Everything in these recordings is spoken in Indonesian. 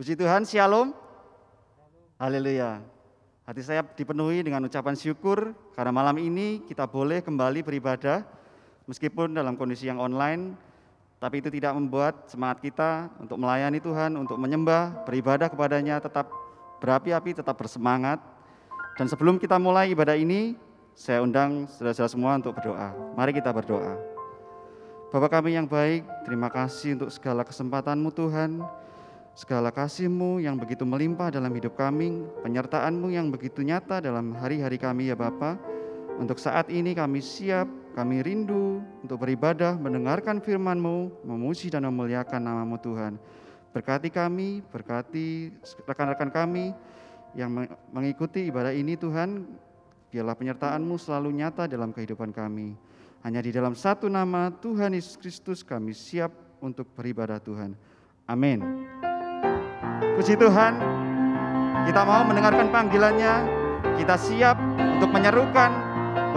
Puji Tuhan, Shalom. Haleluya. Hati saya dipenuhi dengan ucapan syukur karena malam ini kita boleh kembali beribadah meskipun dalam kondisi yang online, tapi itu tidak membuat semangat kita untuk melayani Tuhan, untuk menyembah, beribadah kepadanya tetap berapi-api, tetap bersemangat. Dan sebelum kita mulai ibadah ini, saya undang saudara-saudara semua untuk berdoa. Mari kita berdoa. Bapa kami yang baik, terima kasih untuk segala kesempatan-Mu Tuhan, segala kasih-Mu yang begitu melimpah dalam hidup kami, penyertaan-Mu yang begitu nyata dalam hari-hari kami ya Bapa. Untuk saat ini kami siap, kami rindu untuk beribadah, mendengarkan firman-Mu, memuji dan memuliakan nama-Mu Tuhan. Berkati kami, berkati rekan-rekan kami yang mengikuti ibadah ini Tuhan, biarlah penyertaan-Mu selalu nyata dalam kehidupan kami. Hanya di dalam satu nama Tuhan Yesus Kristus kami siap untuk beribadah Tuhan. Amin. Puji Tuhan, kita mau mendengarkan panggilannya, kita siap untuk menyerukan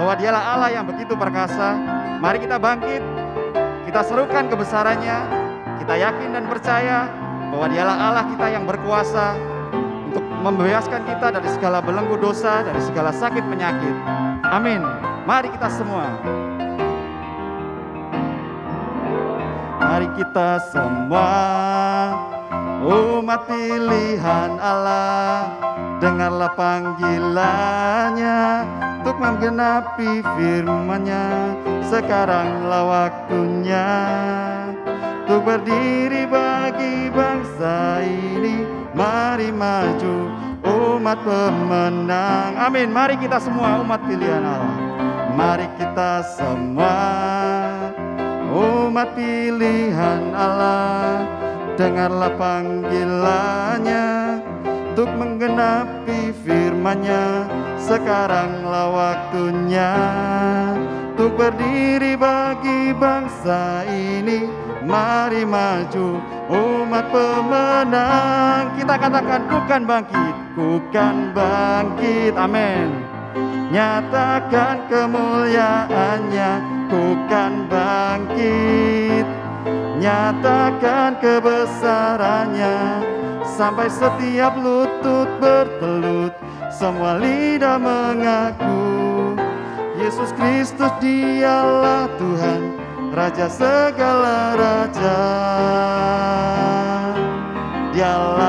bahwa Dialah Allah yang begitu perkasa. Mari kita bangkit, kita serukan kebesarannya, kita yakin dan percaya bahwa Dialah Allah kita yang berkuasa untuk membebaskan kita dari segala belenggu dosa, dari segala sakit penyakit. Amin. Mari kita semua. Mari kita semua umat pilihan Allah, dengarlah panggilannya untuk menggenapi firman-Nya. Sekaranglah waktunya untuk berdiri bagi bangsa ini. Mari maju umat pemenang. Amin. Mari kita semua umat pilihan Allah. Mari kita semua umat pilihan Allah, dengarlah panggilannya untuk menggenapi firman-Nya. Sekaranglah waktunya untuk berdiri bagi bangsa ini. Mari maju umat pemenang. Kita katakan, ku kan bangkit, ku kan bangkit. Amin. Nyatakan kemuliaan-Nya, ku kan bangkit. Nyatakan kebesarannya sampai setiap lutut bertelut, semua lidah mengaku Yesus Kristus Dialah Tuhan, Raja segala raja. Dialah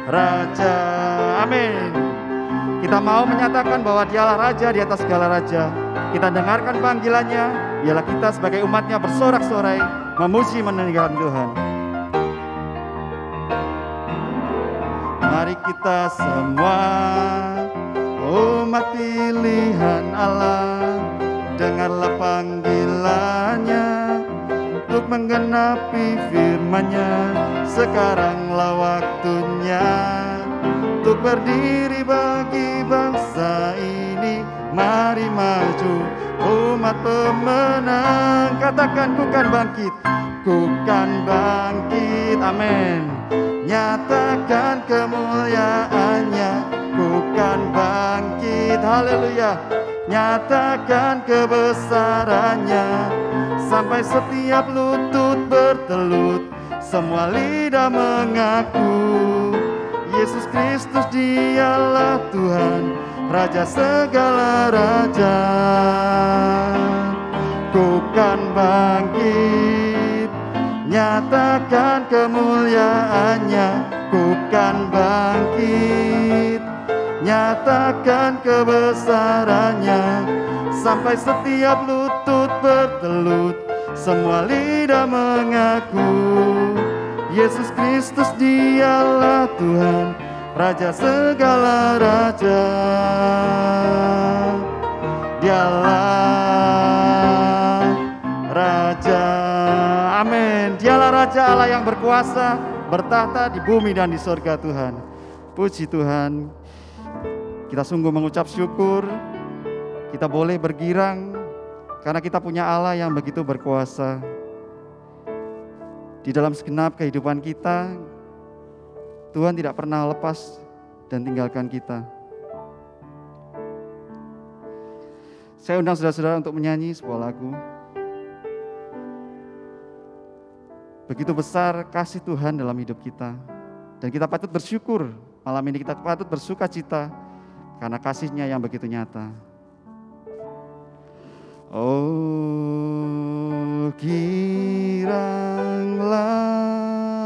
Raja. Amin. Kita mau menyatakan bahwa Dialah Raja di atas segala raja. Kita dengarkan panggilannya, biarlah kita sebagai umatnya bersorak-sorai, memuji meninggikan Tuhan. Mari kita semua umat pilihan Allah, dengarlah panggilannya untuk menggenapi firman-Nya. Sekaranglah waktunya untuk berdiri bagi bangsa ini. Mari maju umat pemenang. Katakan, ku kan bangkit, ku kan bangkit. Amin. Nyatakan kemuliaan-Nya, ku kan bangkit. Haleluya. Nyatakan kebesarannya sampai setiap lutut bertelut, semua lidah mengaku Yesus Kristus Dialah Tuhan, Raja segala raja. Ku kan bangkit, nyatakan kemuliaan-Nya. Ku kan bangkit, nyatakan kebesarannya sampai setiap lutut bertelut, semua lidah mengaku Yesus Kristus Dialah Tuhan, Raja segala raja. Dialah Raja. Amin. Dialah Raja Allah yang berkuasa, bertahta di bumi dan di surga Tuhan. Puji Tuhan. Kita sungguh mengucap syukur, kita boleh bergirang karena kita punya Allah yang begitu berkuasa. Di dalam segenap kehidupan kita, Tuhan tidak pernah lepas dan tinggalkan kita. Saya undang saudara-saudara untuk menyanyi sebuah lagu. Begitu besar kasih Tuhan dalam hidup kita. Dan kita patut bersyukur, malam ini kita patut bersuka cita karena kasih-Nya yang begitu nyata. Oh kiranglah,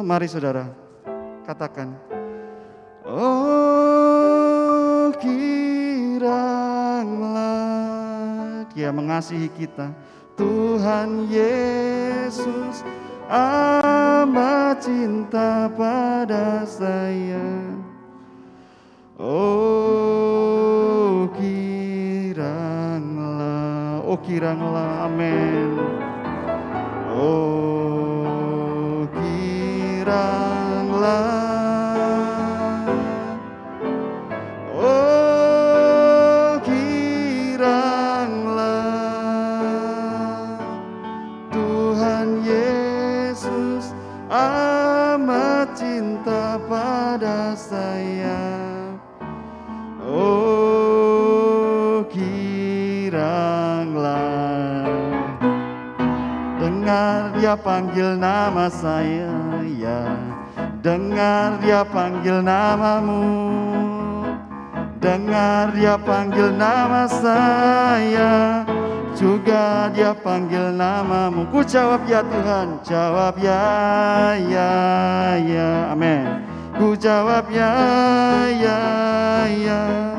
mari saudara katakan. Oh kiranglah Dia mengasihi kita, Tuhan Yesus amat cinta pada saya. Oh kiranglah, amin. Oh kiranglah, oh kiranglah, Tuhan Yesus amat cinta pada saya. Oh kiranglah, dengar Dia panggil nama saya, ya. Dengar Dia panggil namamu, dengar Dia panggil nama saya, juga Dia panggil namamu. Ku jawab ya Tuhan, jawab ya, ya, ya, amin. Ku jawab ya, ya, ya.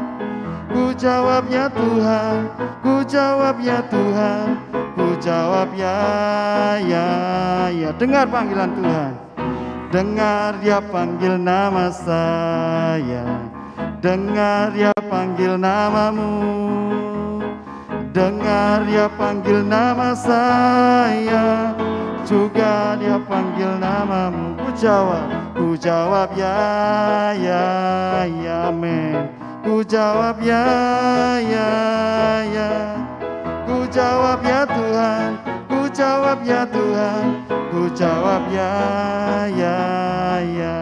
Ku jawab ya Tuhan, ku jawab ya Tuhan, ku jawab ya, ya, ya. Dengar panggilan Tuhan, dengar Dia panggil nama saya, dengar Dia panggil namamu, dengar Dia panggil nama saya, juga Dia panggil namamu. Ku jawab ya, ya, ya, amin. Ku jawab ya, ya, ya. Ku jawab ya Tuhan, ku jawab ya Tuhan, ku jawab ya, ya, ya.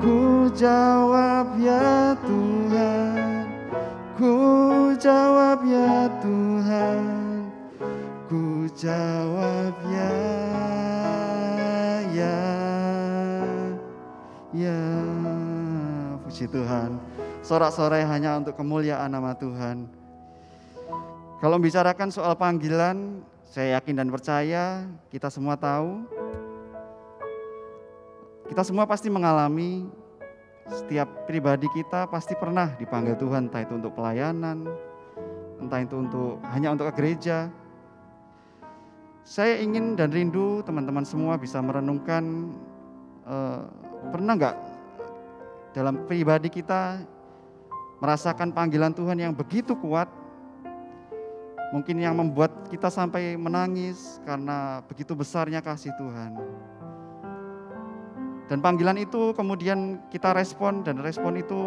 Ku jawab ya Tuhan, ku jawab ya Tuhan, ku jawab ya, ya, ya. Puji Tuhan. Sorak-sorai hanya untuk kemuliaan nama Tuhan. Kalau membicarakan soal panggilan, saya yakin dan percaya kita semua tahu, kita semua pasti mengalami, setiap pribadi kita pasti pernah dipanggil Tuhan, entah itu untuk pelayanan, entah itu hanya untuk ke gereja. Saya ingin dan rindu teman-teman semua bisa merenungkan, pernah nggak dalam pribadi kita merasakan panggilan Tuhan yang begitu kuat, mungkin yang membuat kita sampai menangis karena begitu besarnya kasih Tuhan. Dan panggilan itu kemudian kita respon, dan respon itu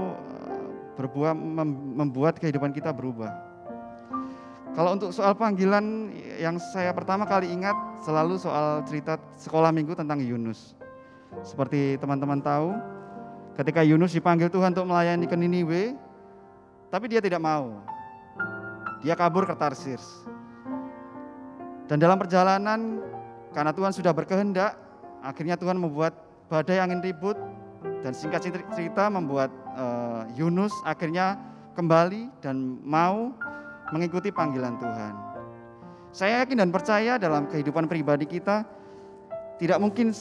membuat kehidupan kita berubah. Kalau untuk soal panggilan, yang saya pertama kali ingat selalu soal cerita sekolah minggu tentang Yunus. Seperti teman-teman tahu, ketika Yunus dipanggil Tuhan untuk melayani ke Niniwe, tapi dia tidak mau. Dia kabur ke Tarsis. Dan dalam perjalanan, karena Tuhan sudah berkehendak, akhirnya Tuhan membuat badai angin ribut, dan singkat cerita membuat Yunus akhirnya kembali dan mau mengikuti panggilan Tuhan. Saya yakin dan percaya dalam kehidupan pribadi kita, tidak mungkin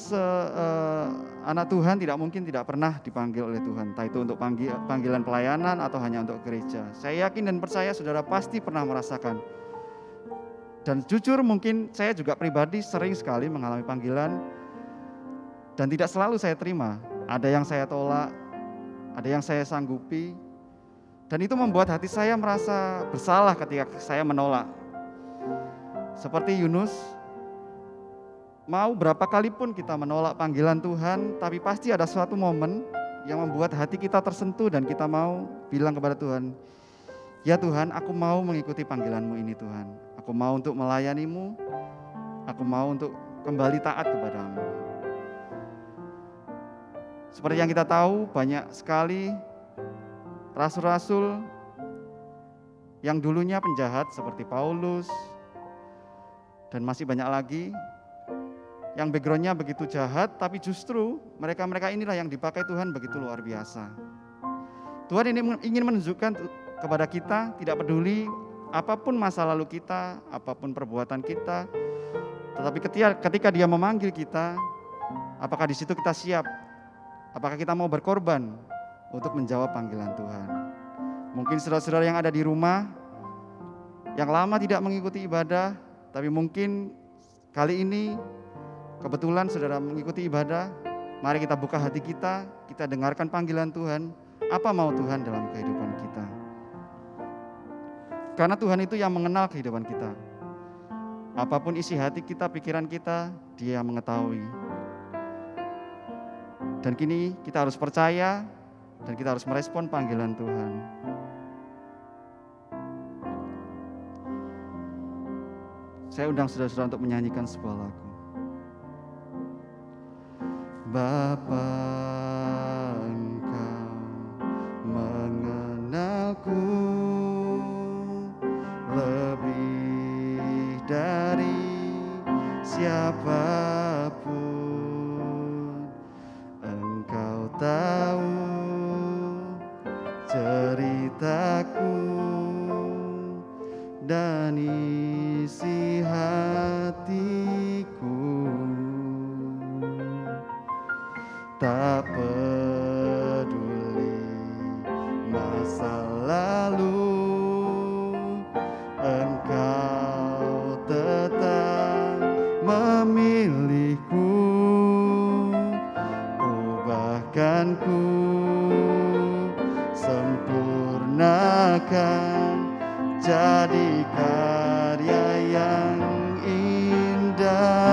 anak Tuhan tidak pernah dipanggil oleh Tuhan, entah itu untuk panggilan pelayanan atau hanya untuk gereja. Saya yakin dan percaya saudara pasti pernah merasakan. Dan jujur mungkin saya juga pribadi sering sekali mengalami panggilan dan tidak selalu saya terima. Ada yang saya tolak, ada yang saya sanggupi, dan itu membuat hati saya merasa bersalah ketika saya menolak. Seperti Yunus, mau berapa kali pun kita menolak panggilan Tuhan, tapi pasti ada suatu momen yang membuat hati kita tersentuh dan kita mau bilang kepada Tuhan, ya Tuhan, aku mau mengikuti panggilan-Mu ini Tuhan. Aku mau untuk melayani-Mu, aku mau untuk kembali taat kepada-Mu. Seperti yang kita tahu, banyak sekali rasul-rasul yang dulunya penjahat seperti Paulus, dan masih banyak lagi, yang backgroundnya begitu jahat, tapi justru mereka-mereka inilah yang dipakai Tuhan begitu luar biasa. Tuhan ini ingin menunjukkan kepada kita, tidak peduli apapun masa lalu kita, apapun perbuatan kita, tetapi ketika Dia memanggil kita, apakah di situ kita siap? Apakah kita mau berkorban untuk menjawab panggilan Tuhan? Mungkin saudara-saudara yang ada di rumah, yang lama tidak mengikuti ibadah, tapi mungkin kali ini kebetulan saudara mengikuti ibadah. Mari kita buka hati kita dengarkan panggilan Tuhan. Apa mau Tuhan dalam kehidupan kita? Karena Tuhan itu yang mengenal kehidupan kita. Apapun isi hati kita, pikiran kita, Dia yang mengetahui. Dan kini kita harus percaya dan kita harus merespon panggilan Tuhan. Saya undang saudara-saudara untuk menyanyikan sebuah lagu. Bapa, Engkau mengenalku lebih dari siapapun. Engkau tahu ceritaku dan isi hatiku. Tak peduli masa lalu, Engkau tetap memilihku. Ubahkan ku, sempurnakan, jadi karya yang indah.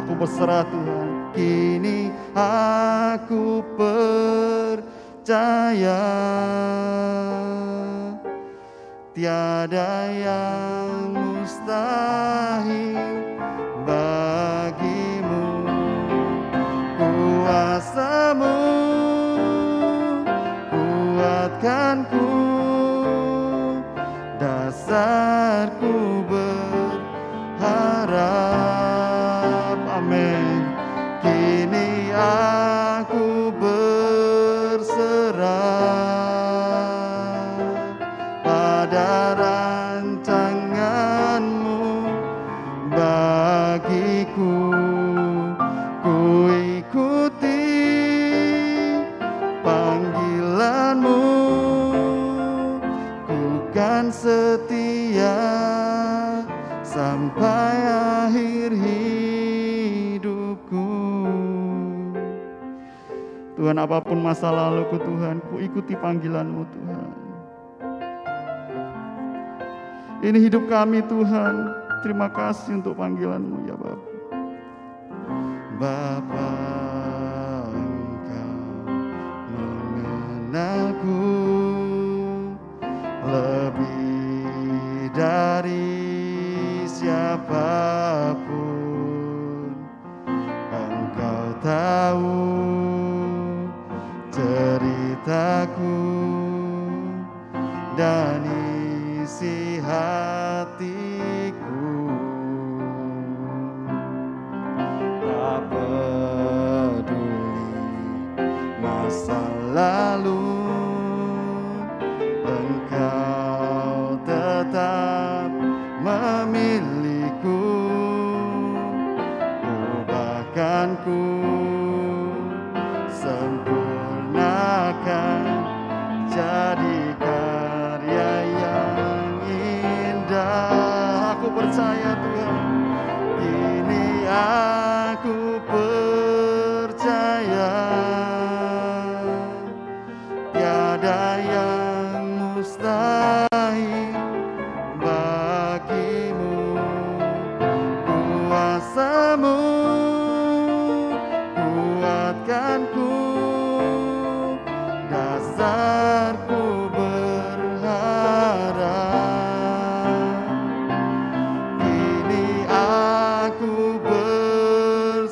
Aku berserah Tuhan. Kini aku percaya tiada yang mustahil bagimu. Kuasa-Mu kuatkanku, dasarku berharap. Amin. Kini aku berserah pada rancangan-Mu bagiku. Ku ikuti panggilan-Mu, ku kan setia sampai akhir hidupku. Tuhan, apapun masa laluku Tuhan, ku ikuti panggilan-Mu Tuhan. Ini hidup kami Tuhan, terima kasih untuk panggilan-Mu ya Bapa. Bapa, Engkau mengenalku lebih dari siapapun. Engkau tahu ceritaku dan isi hatiku. Tak peduli masa lalu, Engkau tetap memilihku. Ubahkanku, sempurnakan, jadi karya yang indah. Aku percaya Tuhan, kini aku percaya tiada yang mustahil bagimu. Kuasa-Mu kuatkanku, dasarku berharap. Kini aku berserah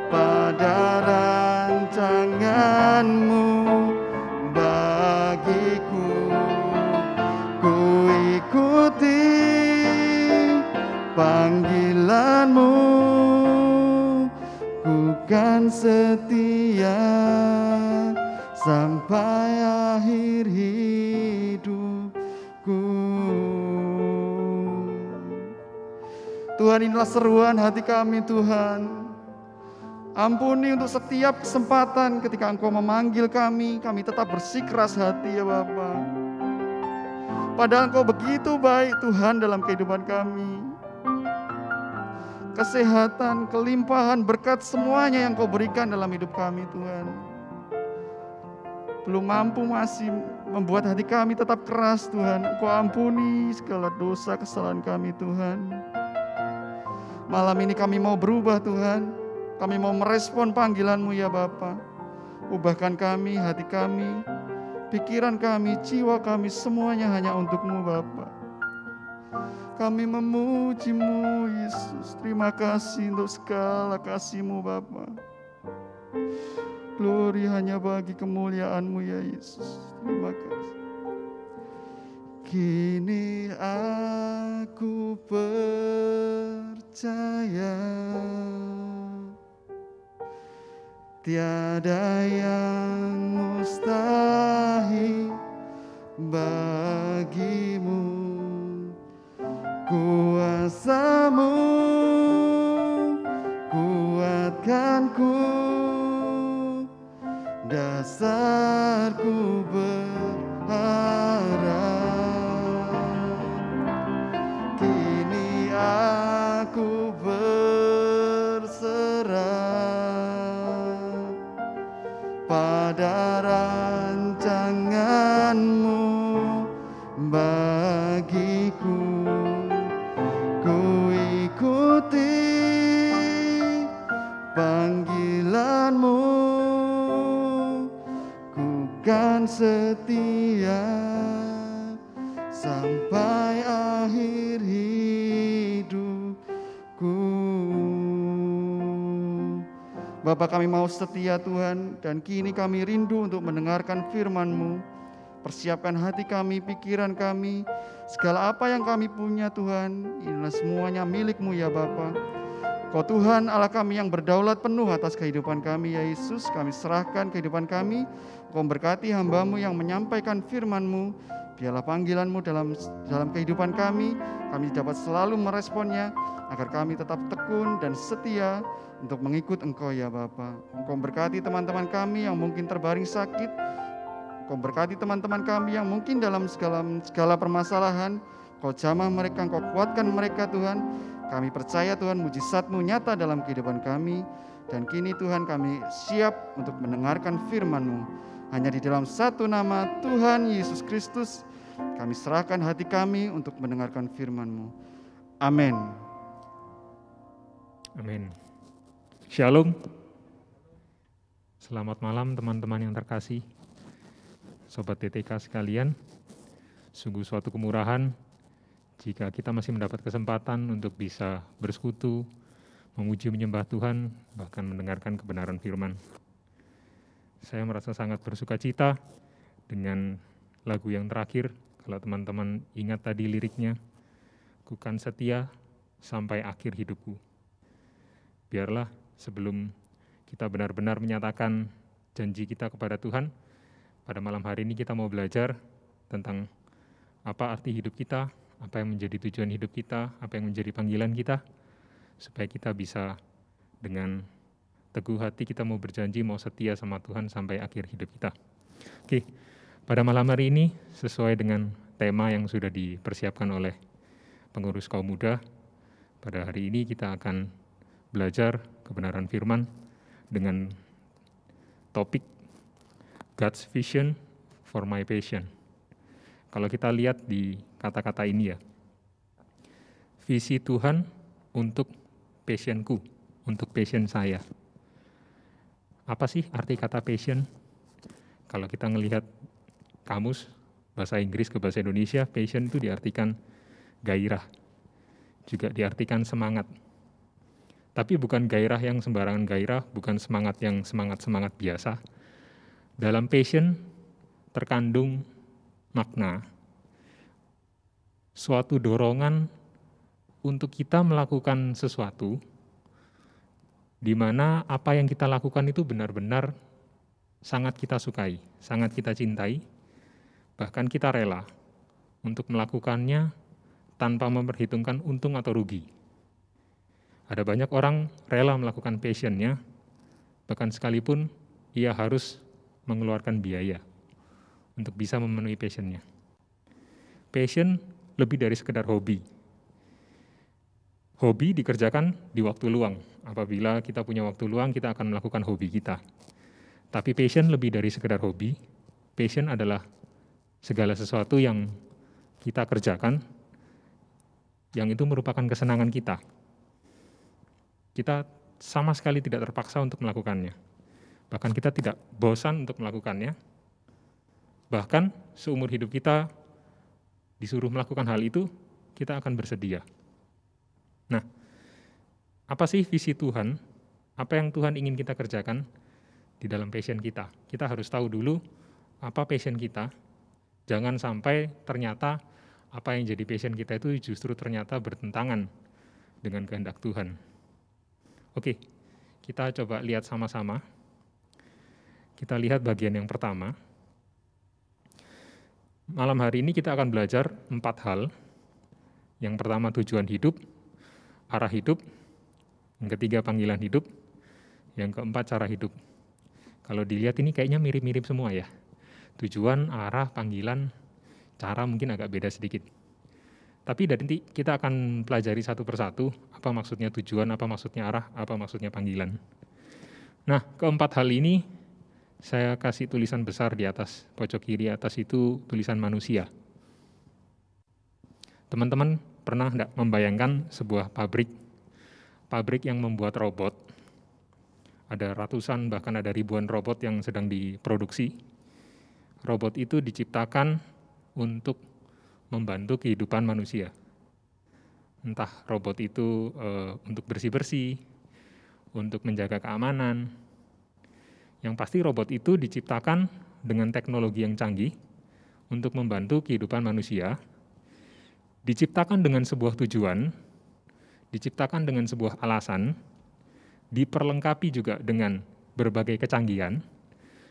pada rancangan-Mu bagiku. Ku ikuti sampai akhir hidupku. Tuhan, inilah seruan hati kami Tuhan. Ampuni untuk setiap kesempatan ketika Engkau memanggil kami tetap bersikeras hati ya Bapa. Padahal Engkau begitu baik Tuhan dalam kehidupan kami. Kesehatan, kelimpahan, berkat semuanya yang Kau berikan dalam hidup kami Tuhan. Belum mampu masih membuat hati kami tetap keras Tuhan. Engkau ampuni segala dosa kesalahan kami Tuhan. Malam ini kami mau berubah Tuhan. Kami mau merespon panggilan-Mu ya Bapa. Ubahkan kami, hati kami, pikiran kami, jiwa kami, semuanya hanya untuk-Mu Bapa. Kami memuji-Mu Yesus. Terima kasih untuk segala kasih-Mu Bapa. Glory hanya bagi kemuliaan-Mu ya Yesus. Terima kasih. Kini aku percaya tiada yang mustahil bagimu. Kuasa-Mu kuatkanku, dasarku berharap. Kini aku berserah pada rancangan-Mu bagiku. Ku ikuti panggilan-Mu, ku kan setia sampai akhir hidupku. Bapa, kami mau setia Tuhan, dan kini kami rindu untuk mendengarkan firman-Mu. Persiapkan hati kami, pikiran kami, segala apa yang kami punya Tuhan, inilah semuanya milik-Mu ya Bapa. Kau Tuhan Allah kami yang berdaulat penuh atas kehidupan kami ya Yesus. Kami serahkan kehidupan kami. Kau berkati hamba-Mu yang menyampaikan firman-Mu. Biarlah panggilan-Mu dalam kehidupan kami dapat selalu meresponnya, agar kami tetap tekun dan setia untuk mengikut Engkau ya Bapa. Engkau berkati teman-teman kami yang mungkin terbaring sakit. Kau berkati teman-teman kami yang mungkin dalam segala permasalahan. Kau jamah mereka, Engkau kuatkan mereka Tuhan. Kami percaya Tuhan mujizat-Mu nyata dalam kehidupan kami. Dan kini Tuhan kami siap untuk mendengarkan firman-Mu. Hanya di dalam satu nama Tuhan Yesus Kristus kami serahkan hati kami untuk mendengarkan firman-Mu. Amin. Amin. Shalom. Selamat malam teman-teman yang terkasih. Sobat TTK sekalian, sungguh suatu kemurahan jika kita masih mendapat kesempatan untuk bisa bersekutu, memuji menyembah Tuhan, bahkan mendengarkan kebenaran firman. Saya merasa sangat bersuka cita dengan lagu yang terakhir. Kalau teman-teman ingat tadi liriknya, ku kan setia sampai akhir hidupku. Biarlah sebelum kita benar-benar menyatakan janji kita kepada Tuhan, pada malam hari ini kita mau belajar tentang apa arti hidup kita, apa yang menjadi tujuan hidup kita, apa yang menjadi panggilan kita, supaya kita bisa dengan teguh hati kita mau berjanji, mau setia sama Tuhan sampai akhir hidup kita. Oke, pada malam hari ini sesuai dengan tema yang sudah dipersiapkan oleh pengurus kaum muda, pada hari ini kita akan belajar kebenaran firman dengan topik God's vision for my passion. Kalau kita lihat di kata-kata ini ya, visi Tuhan untuk passionku, untuk passion saya. Apa sih arti kata passion? Kalau kita ngelihat kamus bahasa Inggris ke bahasa Indonesia, passion itu diartikan gairah, juga diartikan semangat. Tapi bukan gairah yang sembarangan gairah, bukan semangat yang semangat-semangat biasa. Dalam passion terkandung makna, suatu dorongan untuk kita melakukan sesuatu di mana apa yang kita lakukan itu benar-benar sangat kita sukai, sangat kita cintai, bahkan kita rela untuk melakukannya tanpa memperhitungkan untung atau rugi. Ada banyak orang rela melakukan passion-nya, bahkan sekalipun ia harus mengeluarkan biaya untuk bisa memenuhi passion-nya. Passion lebih dari sekedar hobi. Hobi dikerjakan di waktu luang. Apabila kita punya waktu luang, kita akan melakukan hobi kita. Tapi passion lebih dari sekedar hobi. Passion adalah segala sesuatu yang kita kerjakan, yang itu merupakan kesenangan kita. Kita sama sekali tidak terpaksa untuk melakukannya. Bahkan kita tidak bosan untuk melakukannya. Bahkan seumur hidup kita disuruh melakukan hal itu, kita akan bersedia. Nah, apa sih visi Tuhan? Apa yang Tuhan ingin kita kerjakan di dalam passion kita? Kita harus tahu dulu apa passion kita. Jangan sampai ternyata apa yang jadi passion kita itu justru ternyata bertentangan dengan kehendak Tuhan. Oke, kita coba lihat sama-sama. Kita lihat bagian yang pertama. Malam hari ini kita akan belajar 4 hal. Yang pertama tujuan hidup, arah hidup, yang ketiga panggilan hidup, yang keempat cara hidup. Kalau dilihat ini kayaknya mirip-mirip semua ya. Tujuan, arah, panggilan, cara mungkin agak beda sedikit. Tapi dari kita akan pelajari satu persatu, apa maksudnya tujuan, apa maksudnya arah, apa maksudnya panggilan. Nah, keempat hal ini saya kasih tulisan besar di atas, pojok kiri atas itu tulisan manusia. Teman-teman pernah enggak membayangkan sebuah pabrik yang membuat robot? Ada ratusan, bahkan ada ribuan robot yang sedang diproduksi. Robot itu diciptakan untuk membantu kehidupan manusia. Entah robot itu untuk bersih-bersih, untuk menjaga keamanan. Yang pasti robot itu diciptakan dengan teknologi yang canggih untuk membantu kehidupan manusia, diciptakan dengan sebuah tujuan, diciptakan dengan sebuah alasan, diperlengkapi juga dengan berbagai kecanggihan,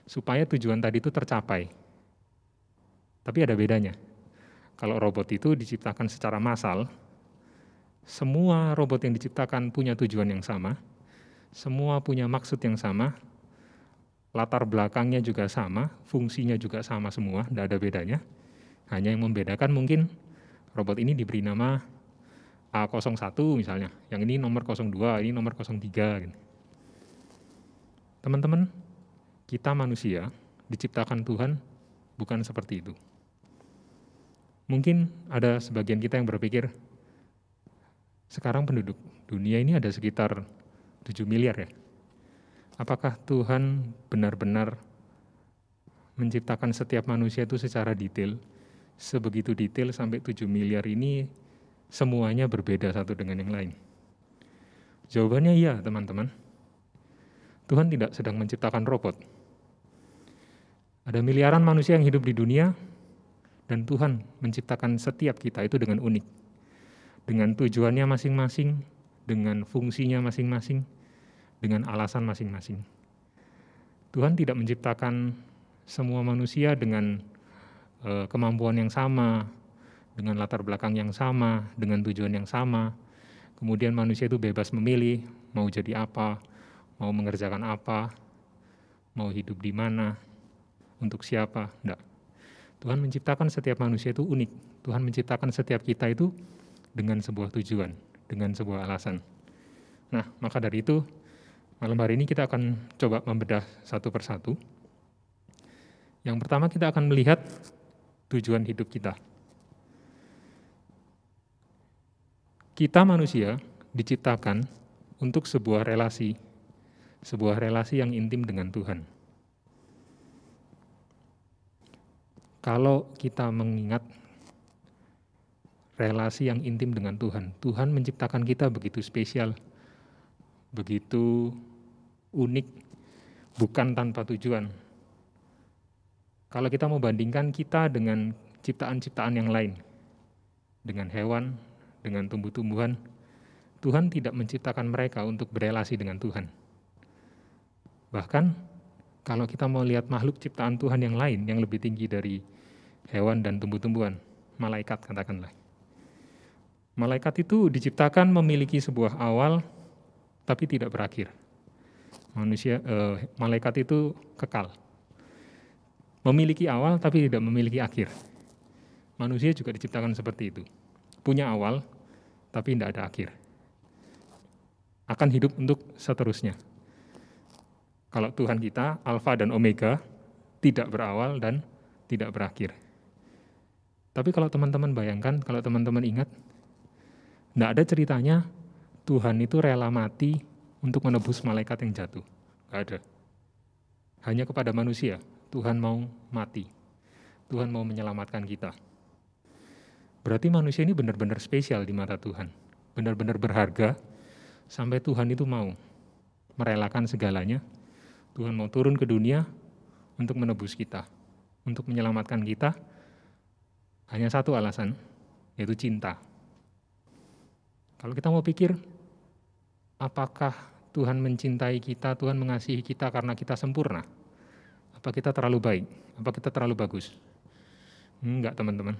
supaya tujuan tadi itu tercapai. Tapi ada bedanya. Kalau robot itu diciptakan secara massal, semua robot yang diciptakan punya tujuan yang sama, semua punya maksud yang sama, latar belakangnya juga sama, fungsinya juga sama semua, tidak ada bedanya. Hanya yang membedakan mungkin robot ini diberi nama A01 misalnya, yang ini nomor 02, ini nomor 03. Gitu. Teman-teman, kita manusia diciptakan Tuhan bukan seperti itu. Mungkin ada sebagian kita yang berpikir, sekarang penduduk dunia ini ada sekitar 7 miliar ya. Apakah Tuhan benar-benar menciptakan setiap manusia itu secara detail, sebegitu detail sampai 7 miliar ini semuanya berbeda satu dengan yang lain? Jawabannya iya, teman-teman. Tuhan tidak sedang menciptakan robot. Ada miliaran manusia yang hidup di dunia, dan Tuhan menciptakan setiap kita itu dengan unik. Dengan tujuannya masing-masing, dengan fungsinya masing-masing, dengan alasan masing-masing. Tuhan tidak menciptakan semua manusia dengan kemampuan yang sama, dengan latar belakang yang sama, dengan tujuan yang sama. Kemudian manusia itu bebas memilih mau jadi apa, mau mengerjakan apa, mau hidup di mana, untuk siapa. Enggak. Tuhan menciptakan setiap manusia itu unik. Tuhan menciptakan setiap kita itu dengan sebuah tujuan, dengan sebuah alasan. Nah, maka dari itu, malam hari ini kita akan coba membedah satu persatu. Yang pertama kita akan melihat tujuan hidup kita. Kita manusia diciptakan untuk sebuah relasi yang intim dengan Tuhan. Kalau kita mengingat relasi yang intim dengan Tuhan, Tuhan menciptakan kita begitu spesial, begitu unik, bukan tanpa tujuan. Kalau kita mau bandingkan kita dengan ciptaan-ciptaan yang lain, dengan hewan, dengan tumbuh-tumbuhan, Tuhan tidak menciptakan mereka untuk berelasi dengan Tuhan. Bahkan Kalau kita mau lihat makhluk ciptaan Tuhan yang lain, yang lebih tinggi dari hewan dan tumbuh-tumbuhan, malaikat katakanlah. Malaikat itu diciptakan memiliki sebuah awal, tapi tidak berakhir. Malaikat itu kekal. Memiliki awal, tapi tidak memiliki akhir. Manusia juga diciptakan seperti itu. Punya awal, tapi tidak ada akhir. Akan hidup untuk seterusnya. Kalau Tuhan kita, Alfa dan Omega, tidak berawal dan tidak berakhir. Tapi kalau teman-teman bayangkan, kalau teman-teman ingat, tidak ada ceritanya Tuhan itu rela mati untuk menebus malaikat yang jatuh. Tidak ada. Hanya kepada manusia, Tuhan mau mati. Tuhan mau menyelamatkan kita. Berarti manusia ini benar-benar spesial di mata Tuhan. Benar-benar berharga, sampai Tuhan itu mau merelakan segalanya. Tuhan mau turun ke dunia untuk menebus kita, untuk menyelamatkan kita. Hanya satu alasan, yaitu cinta. Kalau kita mau pikir, apakah Tuhan mencintai kita, Tuhan mengasihi kita karena kita sempurna? Apa kita terlalu baik? Apa kita terlalu bagus? Enggak, teman-teman.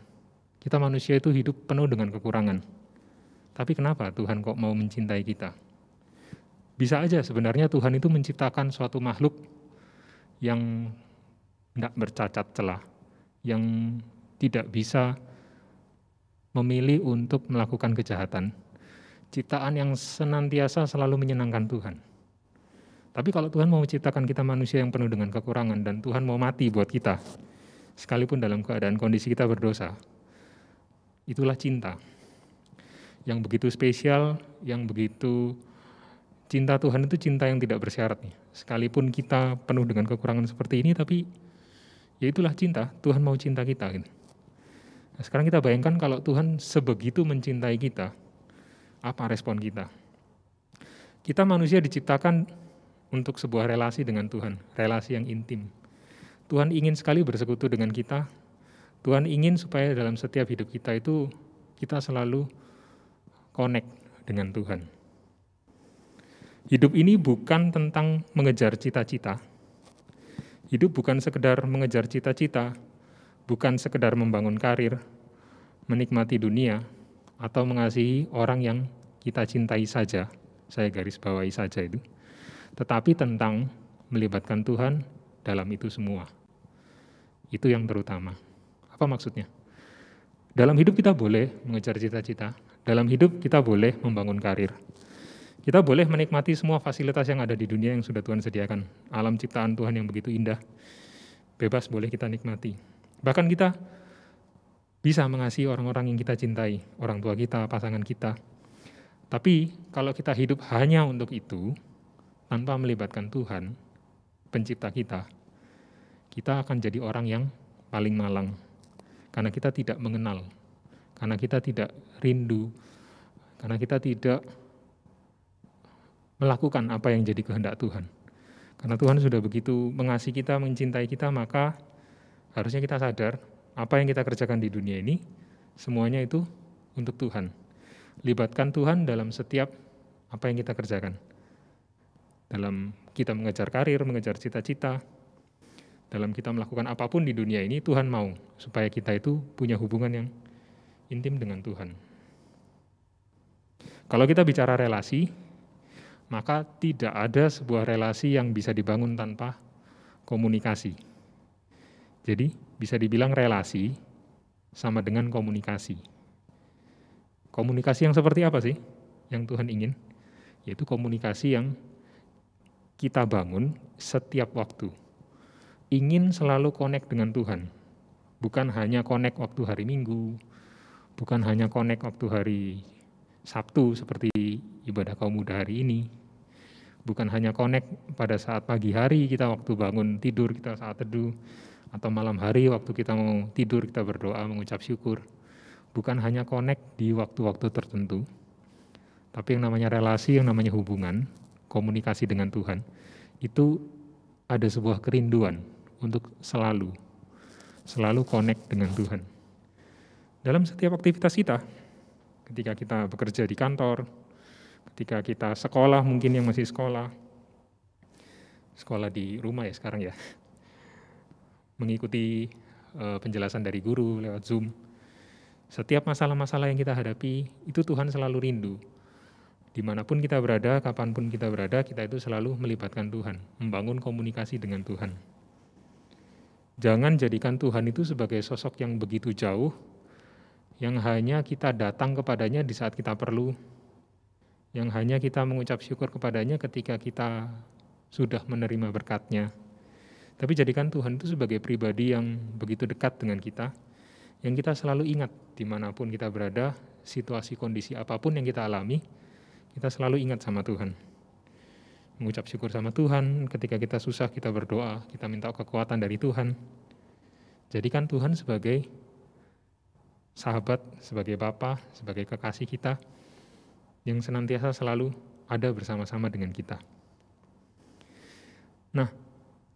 Kita manusia itu hidup penuh dengan kekurangan. Tapi kenapa Tuhan kok mau mencintai kita? Bisa aja sebenarnya Tuhan itu menciptakan suatu makhluk yang tidak bercacat celah, yang tidak bisa memilih untuk melakukan kejahatan. Ciptaan yang senantiasa selalu menyenangkan Tuhan. Tapi kalau Tuhan mau menciptakan kita manusia yang penuh dengan kekurangan dan Tuhan mau mati buat kita, sekalipun dalam keadaan kondisi kita berdosa, itulah cinta. Yang begitu spesial, yang begitu cinta Tuhan itu cinta yang tidak bersyarat. Sekalipun kita penuh dengan kekurangan seperti ini, tapi ya itulah cinta, Tuhan mau cinta kita. Gitu. Nah, sekarang kita bayangkan kalau Tuhan sebegitu mencintai kita, apa respon kita? Kita manusia diciptakan untuk sebuah relasi dengan Tuhan, relasi yang intim. Tuhan ingin sekali bersekutu dengan kita, Tuhan ingin supaya dalam setiap hidup kita itu, kita selalu connect dengan Tuhan. Hidup ini bukan tentang mengejar cita-cita. Hidup bukan sekedar mengejar cita-cita, bukan sekedar membangun karir, menikmati dunia, atau mengasihi orang yang kita cintai saja. Saya garis bawahi saja itu. Tetapi tentang melibatkan Tuhan dalam itu semua. Itu yang terutama. Apa maksudnya? Dalam hidup kita boleh mengejar cita-cita, dalam hidup kita boleh membangun karir. Kita boleh menikmati semua fasilitas yang ada di dunia yang sudah Tuhan sediakan. Alam ciptaan Tuhan yang begitu indah, bebas boleh kita nikmati. Bahkan kita bisa mengasihi orang-orang yang kita cintai, orang tua kita, pasangan kita. Tapi kalau kita hidup hanya untuk itu, tanpa melibatkan Tuhan, pencipta kita, kita akan jadi orang yang paling malang. Karena kita tidak mengenal, karena kita tidak rindu, karena kita tidak melakukan apa yang jadi kehendak Tuhan. Karena Tuhan sudah begitu mengasihi kita, mencintai kita, maka harusnya kita sadar apa yang kita kerjakan di dunia ini, semuanya itu untuk Tuhan. Libatkan Tuhan dalam setiap apa yang kita kerjakan. Dalam kita mengejar karir, mengejar cita-cita, dalam kita melakukan apapun di dunia ini, Tuhan mau supaya kita itu punya hubungan yang intim dengan Tuhan. Kalau kita bicara relasi, maka tidak ada sebuah relasi yang bisa dibangun tanpa komunikasi. Jadi bisa dibilang relasi sama dengan komunikasi. Komunikasi yang seperti apa sih yang Tuhan ingin? Yaitu komunikasi yang kita bangun setiap waktu. Ingin selalu connect dengan Tuhan. Bukan hanya connect waktu hari Minggu, bukan hanya connect waktu hari Sabtu seperti ibadah kaum muda hari ini. Bukan hanya connect pada saat pagi hari kita waktu bangun tidur kita saat teduh, atau malam hari waktu kita mau tidur kita berdoa mengucap syukur. Bukan hanya connect di waktu-waktu tertentu, tapi yang namanya relasi, yang namanya hubungan, komunikasi dengan Tuhan, itu ada sebuah kerinduan untuk selalu connect dengan Tuhan. Dalam setiap aktivitas kita, ketika kita bekerja di kantor, ketika kita sekolah, mungkin yang masih sekolah, sekolah di rumah ya sekarang ya, mengikuti penjelasan dari guru lewat Zoom. Setiap masalah-masalah yang kita hadapi, itu Tuhan selalu rindu. Dimanapun kita berada, kapanpun kita berada, kita itu selalu melibatkan Tuhan, membangun komunikasi dengan Tuhan. Jangan jadikan Tuhan itu sebagai sosok yang begitu jauh, yang hanya kita datang kepadanya di saat kita perlu, yang hanya kita mengucap syukur kepadanya ketika kita sudah menerima berkat-Nya. Tapi jadikan Tuhan itu sebagai pribadi yang begitu dekat dengan kita, yang kita selalu ingat dimanapun kita berada, situasi kondisi apapun yang kita alami, kita selalu ingat sama Tuhan. Mengucap syukur sama Tuhan, ketika kita susah kita berdoa, kita minta kekuatan dari Tuhan. Jadikan Tuhan sebagai sahabat, sebagai Bapa, sebagai kekasih kita, yang senantiasa selalu ada bersama-sama dengan kita. Nah,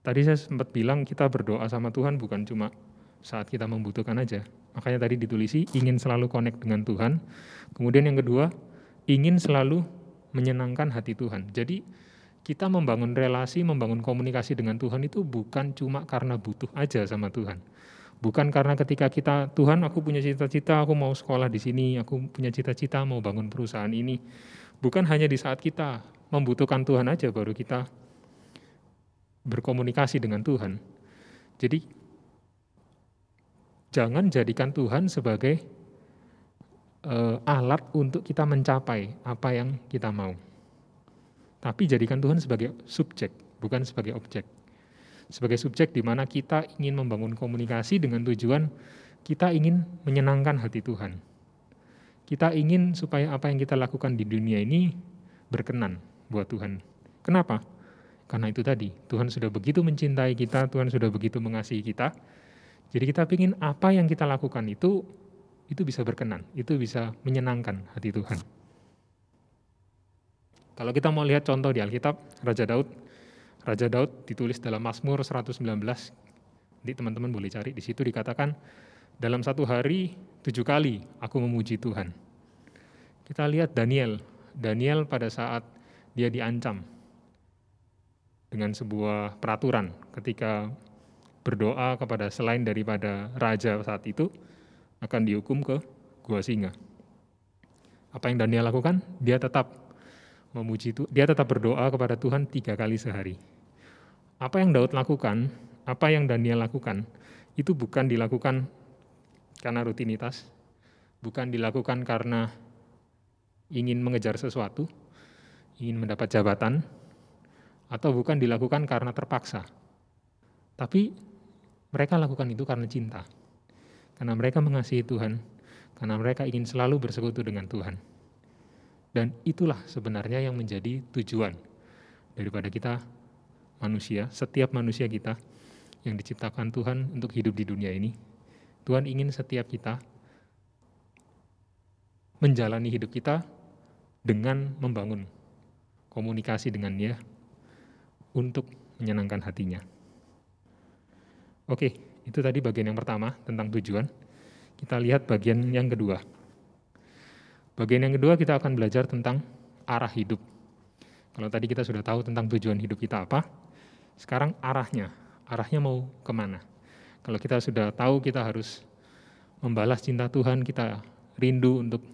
tadi saya sempat bilang kita berdoa sama Tuhan bukan cuma saat kita membutuhkan aja. Makanya tadi ditulisi ingin selalu connect dengan Tuhan. Kemudian yang kedua, ingin selalu menyenangkan hati Tuhan. Jadi kita membangun relasi, membangun komunikasi dengan Tuhan itu bukan cuma karena butuh aja sama Tuhan. Bukan karena ketika kita, Tuhan aku punya cita-cita, aku mau sekolah di sini, aku punya cita-cita mau bangun perusahaan ini. Bukan hanya di saat kita membutuhkan Tuhan aja baru kita berkomunikasi dengan Tuhan. Jadi jangan jadikan Tuhan sebagai alat untuk kita mencapai apa yang kita mau. Tapi jadikan Tuhan sebagai subjek, bukan sebagai objek. Sebagai subjek di mana kita ingin membangun komunikasi dengan tujuan kita ingin menyenangkan hati Tuhan. Kita ingin supaya apa yang kita lakukan di dunia ini berkenan buat Tuhan. Kenapa? Karena itu tadi, Tuhan sudah begitu mencintai kita, Tuhan sudah begitu mengasihi kita. Jadi kita ingin apa yang kita lakukan itu bisa berkenan, itu bisa menyenangkan hati Tuhan. Kalau kita mau lihat contoh di Alkitab, Raja Daud ditulis dalam Mazmur 119, nanti teman-teman boleh cari, di situ dikatakan, dalam satu hari 7 kali aku memuji Tuhan. Kita lihat Daniel pada saat dia diancam dengan sebuah peraturan ketika berdoa kepada selain daripada raja saat itu akan dihukum ke gua singa. Apa yang Daniel lakukan? Dia tetap memuji Tuhan, dia tetap berdoa kepada Tuhan 3 kali sehari. Apa yang Daud lakukan, apa yang Daniel lakukan, itu bukan dilakukan karena rutinitas, bukan dilakukan karena ingin mengejar sesuatu, ingin mendapat jabatan, atau bukan dilakukan karena terpaksa. Tapi mereka lakukan itu karena cinta. Karena mereka mengasihi Tuhan, karena mereka ingin selalu bersekutu dengan Tuhan. Dan itulah sebenarnya yang menjadi tujuan daripada kita manusia, setiap manusia kita yang diciptakan Tuhan untuk hidup di dunia ini. Tuhan ingin setiap kita menjalani hidup kita dengan membangun komunikasi dengan Dia untuk menyenangkan hatinya. Oke, itu tadi bagian yang pertama tentang tujuan. Kita lihat bagian yang kedua. Bagian yang kedua kita akan belajar tentang arah hidup. Kalau tadi kita sudah tahu tentang tujuan hidup kita apa, sekarang arahnya mau kemana? Kalau kita sudah tahu kita harus membalas cinta Tuhan, kita rindu untuk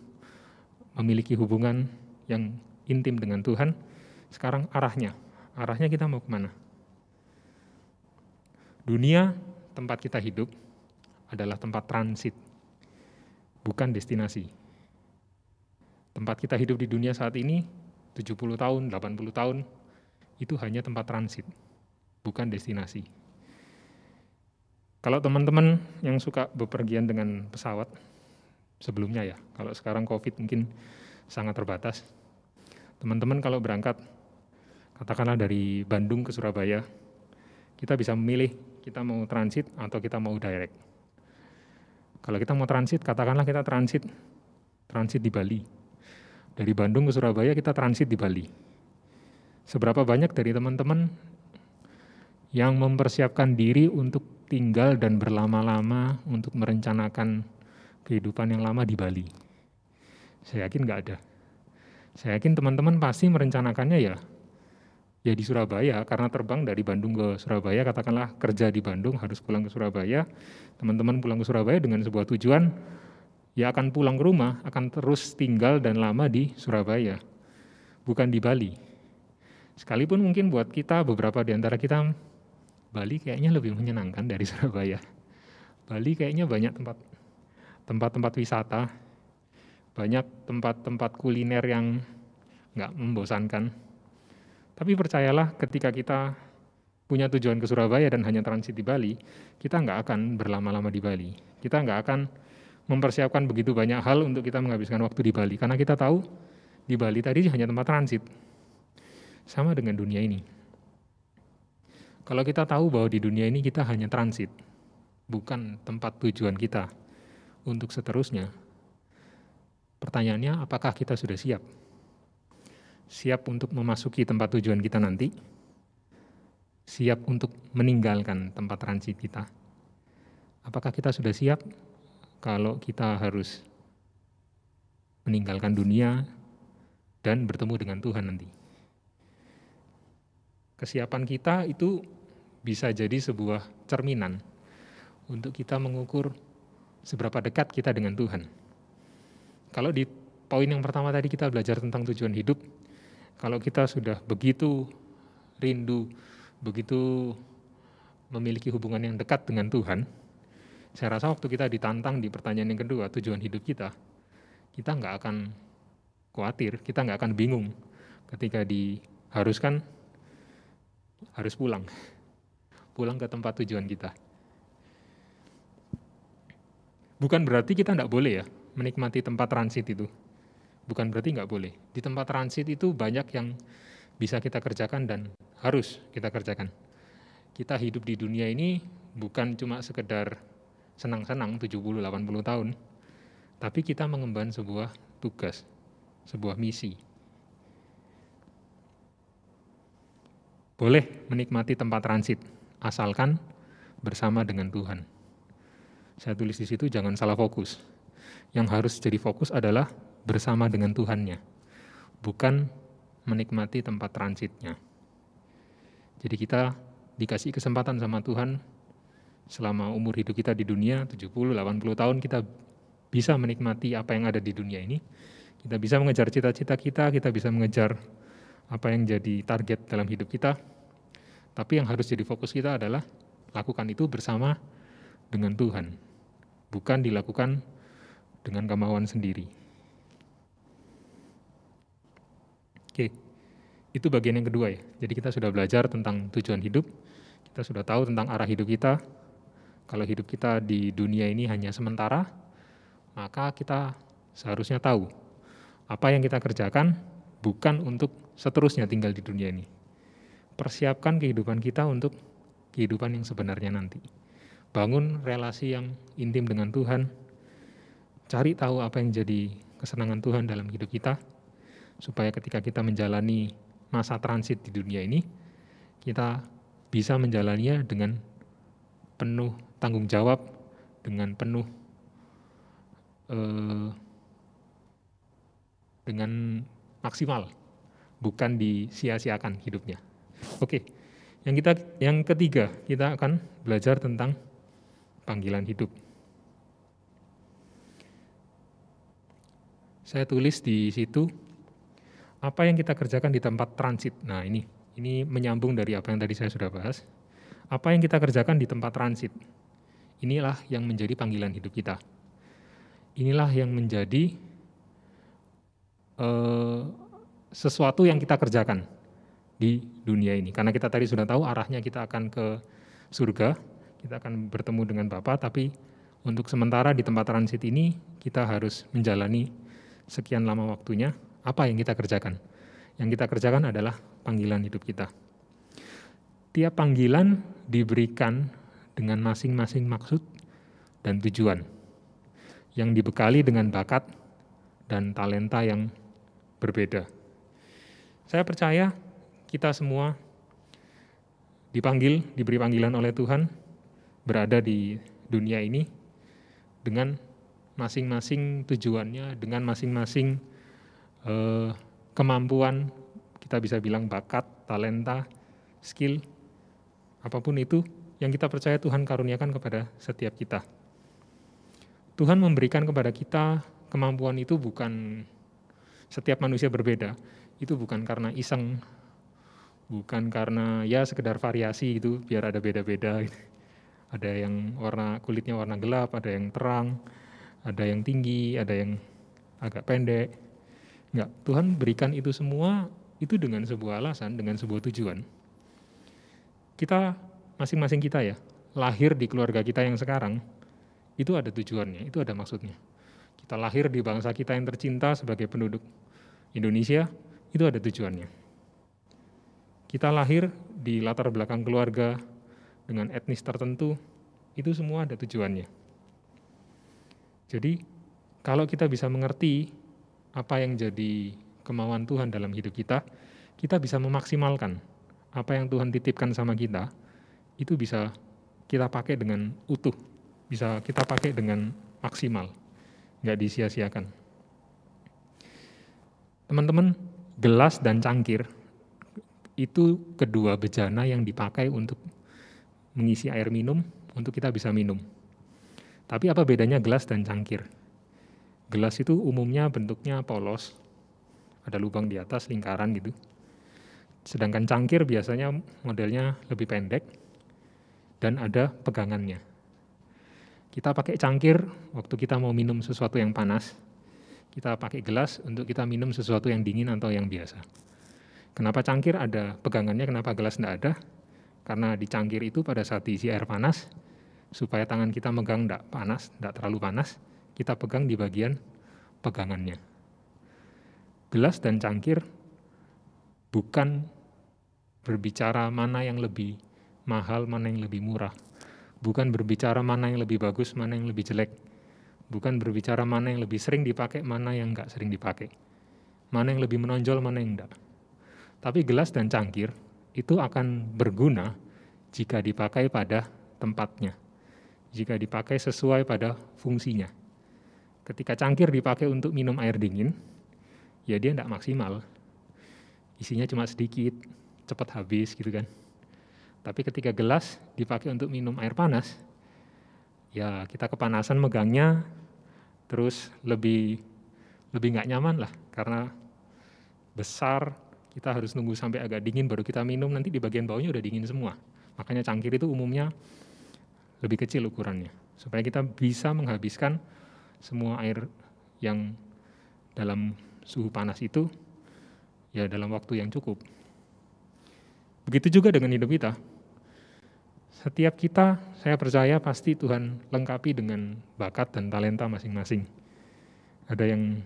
memiliki hubungan yang intim dengan Tuhan, sekarang arahnya kita mau kemana? Dunia tempat kita hidup adalah tempat transit, bukan destinasi. Tempat kita hidup di dunia saat ini, 70 tahun, 80 tahun, itu hanya tempat transit, bukan destinasi. Kalau teman-teman yang suka bepergian dengan pesawat, sebelumnya ya, kalau sekarang COVID mungkin sangat terbatas. Teman-teman kalau berangkat, katakanlah dari Bandung ke Surabaya, kita bisa memilih kita mau transit atau kita mau direct. Kalau kita mau transit, katakanlah kita transit di Bali. Dari Bandung ke Surabaya kita transit di Bali. Seberapa banyak dari teman-teman yang mempersiapkan diri untuk tinggal dan berlama-lama untuk merencanakan kehidupan yang lama di Bali? Saya yakin nggak ada. Saya yakin teman-teman pasti merencanakannya ya ya di Surabaya, karena terbang dari Bandung ke Surabaya, katakanlah kerja di Bandung harus pulang ke Surabaya, teman-teman pulang ke Surabaya dengan sebuah tujuan, ya akan pulang ke rumah, akan terus tinggal dan lama di Surabaya, bukan di Bali. Sekalipun mungkin buat kita, beberapa di antara kita, Bali kayaknya lebih menyenangkan dari Surabaya. Bali kayaknya banyak tempat-tempat wisata, banyak tempat-tempat kuliner yang nggak membosankan. Tapi percayalah, ketika kita punya tujuan ke Surabaya dan hanya transit di Bali, kita nggak akan berlama-lama di Bali. Kita nggak akan mempersiapkan begitu banyak hal untuk kita menghabiskan waktu di Bali. Karena kita tahu di Bali tadi hanya tempat transit. Sama dengan dunia ini. Kalau kita tahu bahwa di dunia ini kita hanya transit, bukan tempat tujuan kita untuk seterusnya, pertanyaannya, apakah kita sudah siap? Siap untuk memasuki tempat tujuan kita nanti? Siap untuk meninggalkan tempat transit kita? Apakah kita sudah siap kalau kita harus meninggalkan dunia dan bertemu dengan Tuhan nanti? Kesiapan kita itu bisa jadi sebuah cerminan untuk kita mengukur seberapa dekat kita dengan Tuhan. Kalau di poin yang pertama tadi kita belajar tentang tujuan hidup, kalau kita sudah begitu rindu, begitu memiliki hubungan yang dekat dengan Tuhan, saya rasa waktu kita ditantang di pertanyaan yang kedua, tujuan hidup kita nggak akan khawatir, kita nggak akan bingung ketika diharuskan harus pulang ke tempat tujuan kita. Bukan berarti kita nggak boleh ya menikmati tempat transit itu. Bukan berarti nggak boleh. Di tempat transit itu banyak yang bisa kita kerjakan dan harus kita kerjakan. Kita hidup di dunia ini bukan cuma sekedar senang-senang 70-80 tahun, tapi kita mengemban sebuah tugas, sebuah misi. Boleh menikmati tempat transit, asalkan bersama dengan Tuhan. Saya tulis di situ jangan salah fokus. Yang harus jadi fokus adalah bersama dengan Tuhannya, bukan menikmati tempat transitnya. Jadi kita dikasih kesempatan sama Tuhan selama umur hidup kita di dunia 70-80 tahun kita bisa menikmati apa yang ada di dunia ini. Kita bisa mengejar cita-cita kita bisa mengejar apa yang jadi target dalam hidup kita. Tapi yang harus jadi fokus kita adalah lakukan itu bersama dengan Tuhan, bukan dilakukan dengan kemauan sendiri. Oke, itu bagian yang kedua ya. Jadi kita sudah belajar tentang tujuan hidup, kita sudah tahu tentang arah hidup kita. Kalau hidup kita di dunia ini hanya sementara, maka kita seharusnya tahu apa yang kita kerjakan bukan untuk seterusnya tinggal di dunia ini. Persiapkan kehidupan kita untuk kehidupan yang sebenarnya nanti. Bangun relasi yang intim dengan Tuhan, cari tahu apa yang jadi kesenangan Tuhan dalam hidup kita, supaya ketika kita menjalani masa transit di dunia ini, kita bisa menjalaninya dengan penuh tanggung jawab, dengan penuh dengan maksimal, bukan disia-siakan hidupnya. Oke, yang ketiga kita akan belajar tentang panggilan hidup. Saya tulis di situ apa yang kita kerjakan di tempat transit. Nah ini menyambung dari apa yang tadi saya sudah bahas. Apa yang kita kerjakan di tempat transit, inilah yang menjadi panggilan hidup kita. Inilah yang menjadi sesuatu yang kita kerjakan di dunia ini. Karena kita tadi sudah tahu arahnya kita akan ke surga, kita akan bertemu dengan Bapa, tapi untuk sementara di tempat transit ini kita harus menjalani sekian lama waktunya. Apa yang kita kerjakan? Yang kita kerjakan adalah panggilan hidup kita. Tiap panggilan diberikan dengan masing-masing maksud dan tujuan, yang dibekali dengan bakat dan talenta yang berbeda. Saya percaya kita semua diberi panggilan oleh Tuhan, berada di dunia ini dengan masing-masing tujuannya, dengan masing-masing kemampuan kita bisa bilang bakat, talenta, skill, apapun itu yang kita percaya Tuhan karuniakan kepada setiap kita. Tuhan memberikan kepada kita kemampuan itu bukan, setiap manusia berbeda, itu bukan karena iseng, bukan karena ya sekedar variasi gitu, biar ada beda-beda gitu. Ada yang kulitnya warna gelap, ada yang terang, ada yang tinggi, ada yang agak pendek. Enggak, Tuhan berikan itu semua itu dengan sebuah alasan, dengan sebuah tujuan. Kita, masing-masing kita ya, lahir di keluarga kita yang sekarang, itu ada tujuannya, itu ada maksudnya. Kita lahir di bangsa kita yang tercinta sebagai penduduk Indonesia, itu ada tujuannya. Kita lahir di latar belakang keluarga dengan etnis tertentu, itu semua ada tujuannya. Jadi, kalau kita bisa mengerti apa yang jadi kemauan Tuhan dalam hidup kita bisa memaksimalkan apa yang Tuhan titipkan sama kita, itu bisa kita pakai dengan utuh, bisa kita pakai dengan maksimal, nggak disia-siakan. Teman-teman, gelas dan cangkir itu kedua bejana yang dipakai untuk mengisi air minum, untuk kita bisa minum. Tapi apa bedanya gelas dan cangkir? Gelas itu umumnya bentuknya polos, ada lubang di atas, lingkaran gitu. Sedangkan cangkir biasanya modelnya lebih pendek dan ada pegangannya. Kita pakai cangkir waktu kita mau minum sesuatu yang panas, kita pakai gelas untuk kita minum sesuatu yang dingin atau yang biasa. Kenapa cangkir ada pegangannya, kenapa gelas tidak ada? Karena di cangkir itu pada saat diisi air panas, supaya tangan kita megang tidak panas, tidak terlalu panas, kita pegang di bagian pegangannya. Gelas dan cangkir bukan berbicara mana yang lebih mahal, mana yang lebih murah. Bukan berbicara mana yang lebih bagus, mana yang lebih jelek. Bukan berbicara mana yang lebih sering dipakai, mana yang enggak sering dipakai. Mana yang lebih menonjol, mana yang enggak. Tapi gelas dan cangkir itu akan berguna jika dipakai pada tempatnya. Jika dipakai sesuai pada fungsinya. Ketika cangkir dipakai untuk minum air dingin, ya dia enggak maksimal. Isinya cuma sedikit, cepat habis gitu kan. Tapi ketika gelas dipakai untuk minum air panas, ya kita kepanasan megangnya, terus lebih nggak nyaman lah, karena besar, kita harus nunggu sampai agak dingin baru kita minum, nanti di bagian bawahnya udah dingin semua. Makanya cangkir itu umumnya lebih kecil ukurannya, supaya kita bisa menghabiskan semua air yang dalam suhu panas itu, ya dalam waktu yang cukup. Begitu juga dengan hidup kita. Setiap kita, saya percaya pasti Tuhan lengkapi dengan bakat dan talenta masing-masing. Ada yang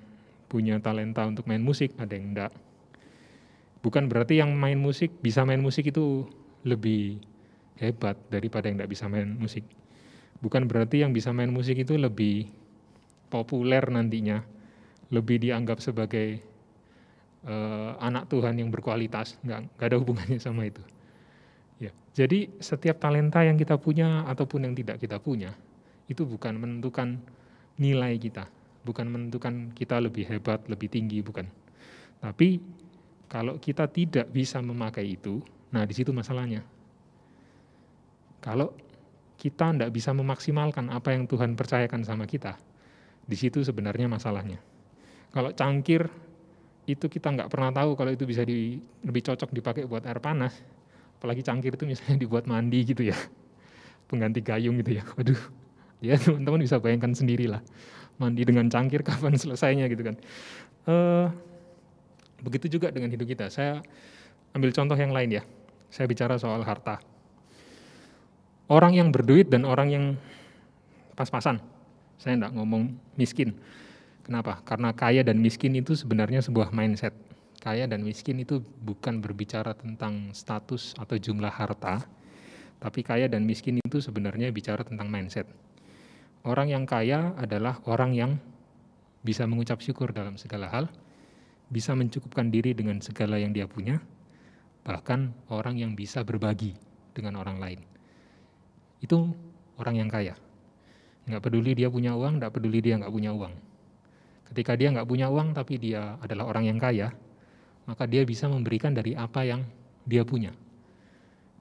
punya talenta untuk main musik, ada yang enggak. Bukan berarti yang bisa main musik itu lebih hebat daripada yang enggak bisa main musik. Bukan berarti yang bisa main musik itu lebih populer nantinya, lebih dianggap sebagai anak Tuhan yang berkualitas. Enggak ada hubungannya sama itu. Ya, jadi setiap talenta yang kita punya ataupun yang tidak kita punya, itu bukan menentukan nilai kita, bukan menentukan kita lebih hebat, lebih tinggi, bukan. Tapi kalau kita tidak bisa memakai itu, nah di situ masalahnya. Kalau kita tidak bisa memaksimalkan apa yang Tuhan percayakan sama kita, di situ sebenarnya masalahnya. Kalau cangkir, itu kita nggak pernah tahu kalau itu bisa lebih cocok dipakai buat air panas. Apalagi cangkir itu misalnya dibuat mandi gitu ya, pengganti gayung gitu ya. Waduh, ya teman-teman bisa bayangkan sendirilah, mandi dengan cangkir kapan selesainya gitu kan. Begitu juga dengan hidup kita. Saya ambil contoh yang lain ya, saya bicara soal harta. Orang yang berduit dan orang yang pas-pasan, saya enggak ngomong miskin. Kenapa? Karena kaya dan miskin itu sebenarnya sebuah mindset. Kaya dan miskin itu bukan berbicara tentang status atau jumlah harta, tapi kaya dan miskin itu sebenarnya bicara tentang mindset. Orang yang kaya adalah orang yang bisa mengucap syukur dalam segala hal, bisa mencukupkan diri dengan segala yang dia punya, bahkan orang yang bisa berbagi dengan orang lain. Itu orang yang kaya. Nggak peduli dia punya uang, nggak peduli dia nggak punya uang. Ketika dia nggak punya uang tapi dia adalah orang yang kaya, maka dia bisa memberikan dari apa yang dia punya.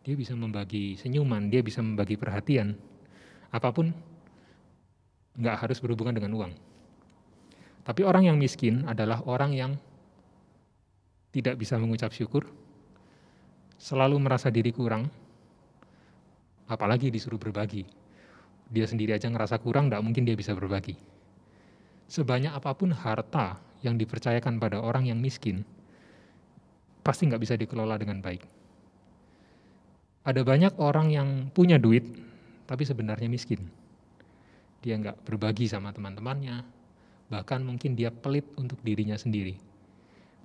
Dia bisa membagi senyuman, dia bisa membagi perhatian. Apapun nggak harus berhubungan dengan uang. Tapi orang yang miskin adalah orang yang tidak bisa mengucap syukur, selalu merasa diri kurang, apalagi disuruh berbagi. Dia sendiri aja ngerasa kurang, nggak mungkin dia bisa berbagi. Sebanyak apapun harta yang dipercayakan pada orang yang miskin, pasti nggak bisa dikelola dengan baik. Ada banyak orang yang punya duit, tapi sebenarnya miskin. Dia nggak berbagi sama teman-temannya, bahkan mungkin dia pelit untuk dirinya sendiri.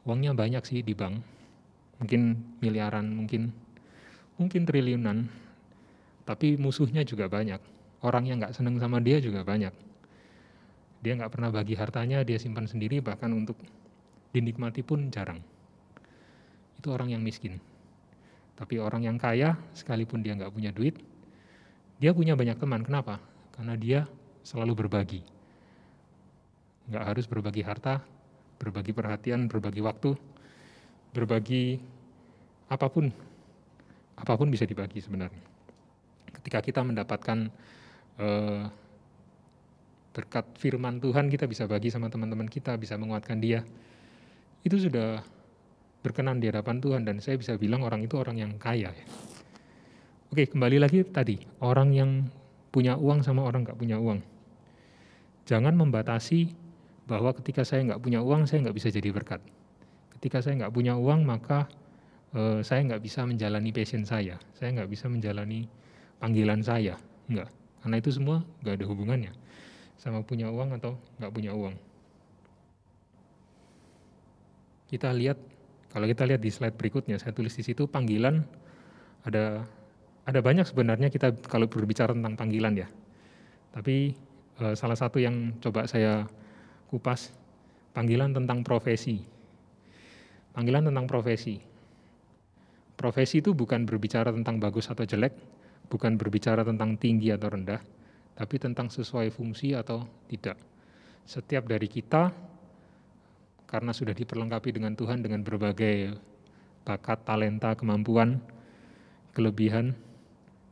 Uangnya banyak sih di bank, mungkin miliaran, mungkin triliunan, tapi musuhnya juga banyak. Orang yang nggak seneng sama dia juga banyak. Dia nggak pernah bagi hartanya, dia simpan sendiri, bahkan untuk dinikmati pun jarang. Itu orang yang miskin. Tapi orang yang kaya, sekalipun dia nggak punya duit, dia punya banyak teman. Kenapa? Karena dia selalu berbagi. Nggak harus berbagi harta, berbagi perhatian, berbagi waktu, berbagi apapun. Apapun bisa dibagi sebenarnya. Ketika kita mendapatkan berkat firman Tuhan, kita bisa bagi sama teman-teman kita, bisa menguatkan dia. Itu sudah berkenan di hadapan Tuhan, dan saya bisa bilang orang itu orang yang kaya. Oke, kembali lagi tadi, orang yang punya uang sama orang nggak punya uang. Jangan membatasi bahwa ketika saya nggak punya uang, saya nggak bisa jadi berkat. Ketika saya nggak punya uang, maka saya nggak bisa menjalani passion saya nggak bisa menjalani panggilan saya. Enggak, karena itu semua nggak ada hubungannya sama punya uang atau nggak punya uang. Kalau kita lihat di slide berikutnya, saya tulis di situ panggilan, ada banyak sebenarnya kita kalau berbicara tentang panggilan ya. Tapi salah satu yang coba saya kupas, panggilan tentang profesi. Panggilan tentang profesi. Profesi itu bukan berbicara tentang bagus atau jelek, bukan berbicara tentang tinggi atau rendah, tapi tentang sesuai fungsi atau tidak. Setiap dari kita, karena sudah diperlengkapi dengan Tuhan dengan berbagai bakat, talenta, kemampuan, kelebihan,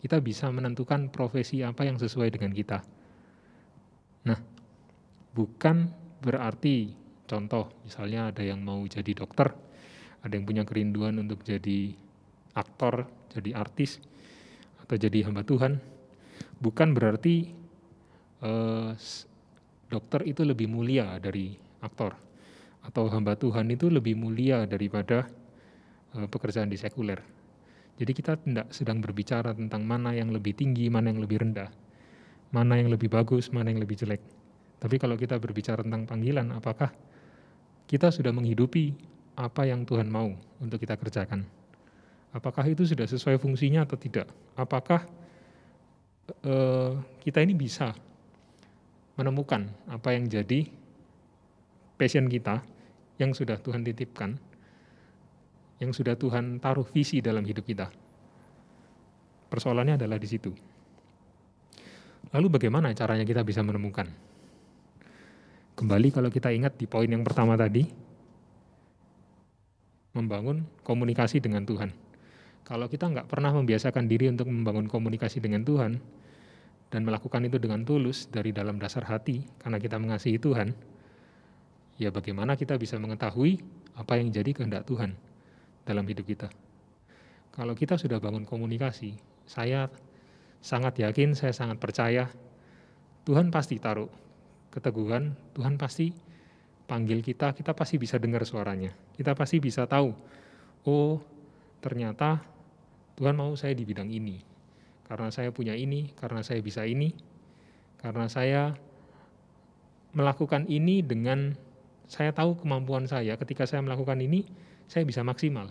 kita bisa menentukan profesi apa yang sesuai dengan kita. Nah, bukan berarti, contoh, misalnya ada yang mau jadi dokter, ada yang punya kerinduan untuk jadi aktor, jadi artis, atau jadi hamba Tuhan, bukan berarti dokter itu lebih mulia dari aktor, atau hamba Tuhan itu lebih mulia daripada pekerjaan di sekuler. Jadi kita tidak sedang berbicara tentang mana yang lebih tinggi, mana yang lebih rendah, mana yang lebih bagus, mana yang lebih jelek. Tapi kalau kita berbicara tentang panggilan, apakah kita sudah menghidupi apa yang Tuhan mau untuk kita kerjakan? Apakah itu sudah sesuai fungsinya atau tidak? Apakah kita ini bisa menemukan apa yang jadi passion kita yang sudah Tuhan titipkan, yang sudah Tuhan taruh visi dalam hidup kita? Persoalannya adalah di situ. Lalu bagaimana caranya kita bisa menemukan? Kembali kalau kita ingat di poin yang pertama tadi, membangun komunikasi dengan Tuhan. Kalau kita nggak pernah membiasakan diri untuk membangun komunikasi dengan Tuhan, dan melakukan itu dengan tulus dari dalam dasar hati, karena kita mengasihi Tuhan, ya bagaimana kita bisa mengetahui apa yang jadi kehendak Tuhan dalam hidup kita. Kalau kita sudah bangun komunikasi, saya sangat yakin, saya sangat percaya, Tuhan pasti taruh keteguhan, Tuhan pasti panggil kita, kita pasti bisa dengar suaranya. Kita pasti bisa tahu, oh ternyata Tuhan mau saya di bidang ini. Karena saya punya ini, karena saya bisa ini, karena saya melakukan ini dengan, saya tahu kemampuan saya, ketika saya melakukan ini, saya bisa maksimal.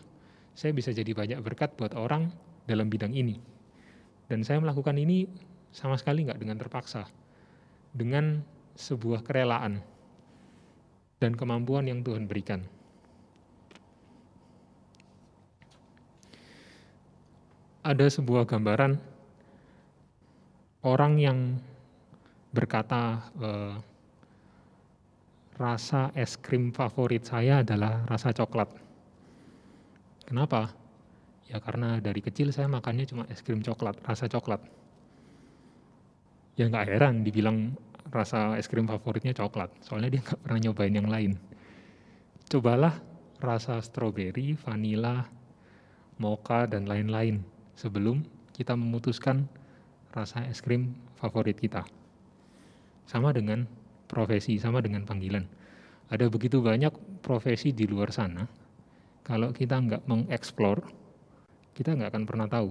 Saya bisa jadi banyak berkat buat orang dalam bidang ini. Dan saya melakukan ini sama sekali nggak dengan terpaksa. Dengan sebuah kerelaan dan kemampuan yang Tuhan berikan. Ada sebuah gambaran orang yang berkata, rasa es krim favorit saya adalah rasa coklat. Kenapa? Ya karena dari kecil saya makannya cuma es krim coklat, rasa coklat. Ya nggak heran dibilang rasa es krim favoritnya coklat, soalnya dia nggak pernah nyobain yang lain. Cobalah rasa stroberi, vanila, mocha, dan lain-lain sebelum kita memutuskan rasa es krim favorit kita. Sama dengan profesi, sama dengan panggilan. Ada begitu banyak profesi di luar sana, kalau kita nggak mengeksplor, kita nggak akan pernah tahu.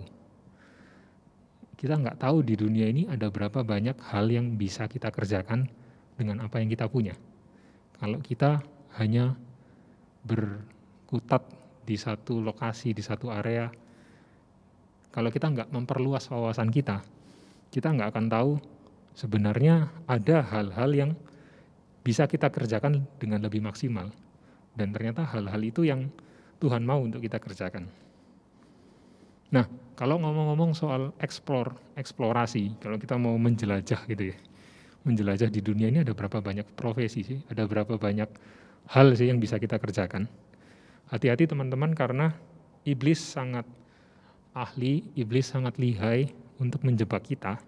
Kita nggak tahu di dunia ini ada berapa banyak hal yang bisa kita kerjakan dengan apa yang kita punya. Kalau kita hanya berkutat di satu lokasi, di satu area, kalau kita nggak memperluas wawasan kita nggak akan tahu sebenarnya ada hal-hal yang bisa kita kerjakan dengan lebih maksimal. Dan ternyata hal-hal itu yang Tuhan mau untuk kita kerjakan. Nah, kalau ngomong-ngomong soal eksplorasi, kalau kita mau menjelajah gitu ya, menjelajah di dunia ini ada berapa banyak profesi sih, ada berapa banyak hal sih yang bisa kita kerjakan. Hati-hati teman-teman, karena iblis sangat ahli, iblis sangat lihai untuk menjebak kita.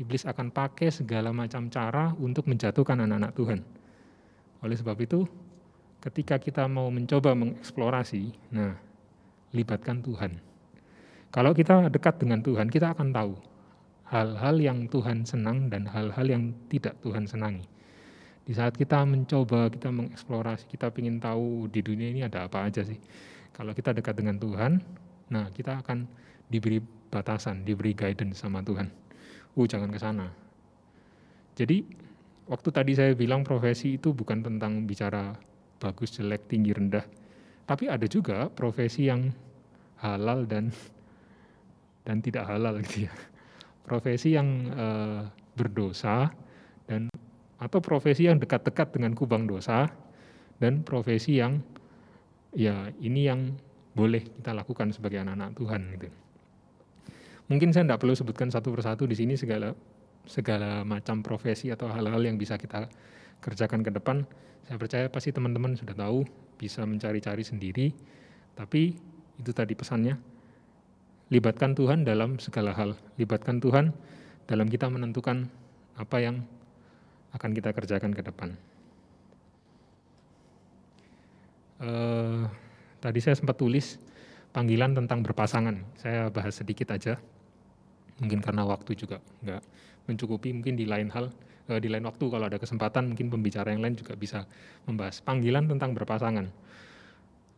Iblis akan pakai segala macam cara untuk menjatuhkan anak-anak Tuhan. Oleh sebab itu, ketika kita mau mencoba mengeksplorasi, nah, libatkan Tuhan. Kalau kita dekat dengan Tuhan, kita akan tahu hal-hal yang Tuhan senang dan hal-hal yang tidak Tuhan senangi. Di saat kita mencoba, kita mengeksplorasi, kita ingin tahu di dunia ini ada apa aja sih. Kalau kita dekat dengan Tuhan, nah kita akan diberi batasan, diberi guidance sama Tuhan. Jangan ke sana. Jadi, waktu tadi saya bilang profesi itu bukan tentang bicara bagus, jelek, tinggi, rendah. Tapi ada juga profesi yang halal dan tidak halal gitu ya. Profesi yang berdosa atau profesi yang dekat-dekat dengan kubang dosa, dan profesi yang ya ini yang boleh kita lakukan sebagai anak-anak Tuhan gitu. Mungkin saya tidak perlu sebutkan satu persatu di sini segala macam profesi atau hal-hal yang bisa kita kerjakan ke depan. Saya percaya pasti teman-teman sudah tahu, bisa mencari-cari sendiri. Tapi itu tadi pesannya, libatkan Tuhan dalam segala hal. Libatkan Tuhan dalam kita menentukan apa yang akan kita kerjakan ke depan. Tadi saya sempat tulis panggilan tentang berpasangan. Saya bahas sedikit aja. Mungkin karena waktu juga nggak mencukupi, mungkin di lain waktu kalau ada kesempatan mungkin pembicara yang lain juga bisa membahas panggilan tentang berpasangan.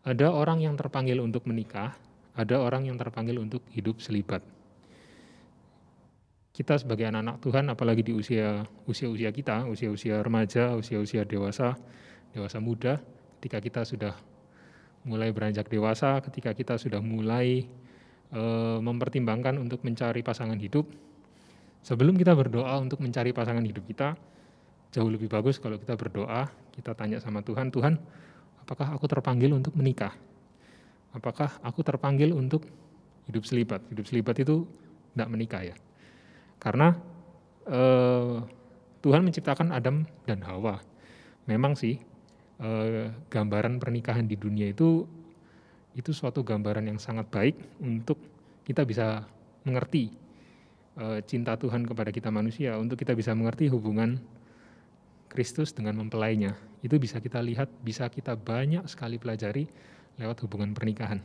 Ada orang yang terpanggil untuk menikah, ada orang yang terpanggil untuk hidup selibat. Kita sebagai anak-anak Tuhan, apalagi di usia kita, usia remaja, usia dewasa muda, ketika kita sudah mulai beranjak dewasa, ketika kita sudah mulai mempertimbangkan untuk mencari pasangan hidup, sebelum kita berdoa untuk mencari pasangan hidup kita, jauh lebih bagus kalau kita berdoa, kita tanya sama Tuhan, Tuhan, apakah aku terpanggil untuk menikah? Apakah aku terpanggil untuk hidup selibat? Hidup selibat itu tidak menikah ya. Karena Tuhan menciptakan Adam dan Hawa. Memang sih gambaran pernikahan di dunia itu suatu gambaran yang sangat baik untuk kita bisa mengerti cinta Tuhan kepada kita manusia, untuk kita bisa mengerti hubungan Kristus dengan mempelainya. Itu bisa kita lihat, bisa kita banyak sekali pelajari lewat hubungan pernikahan.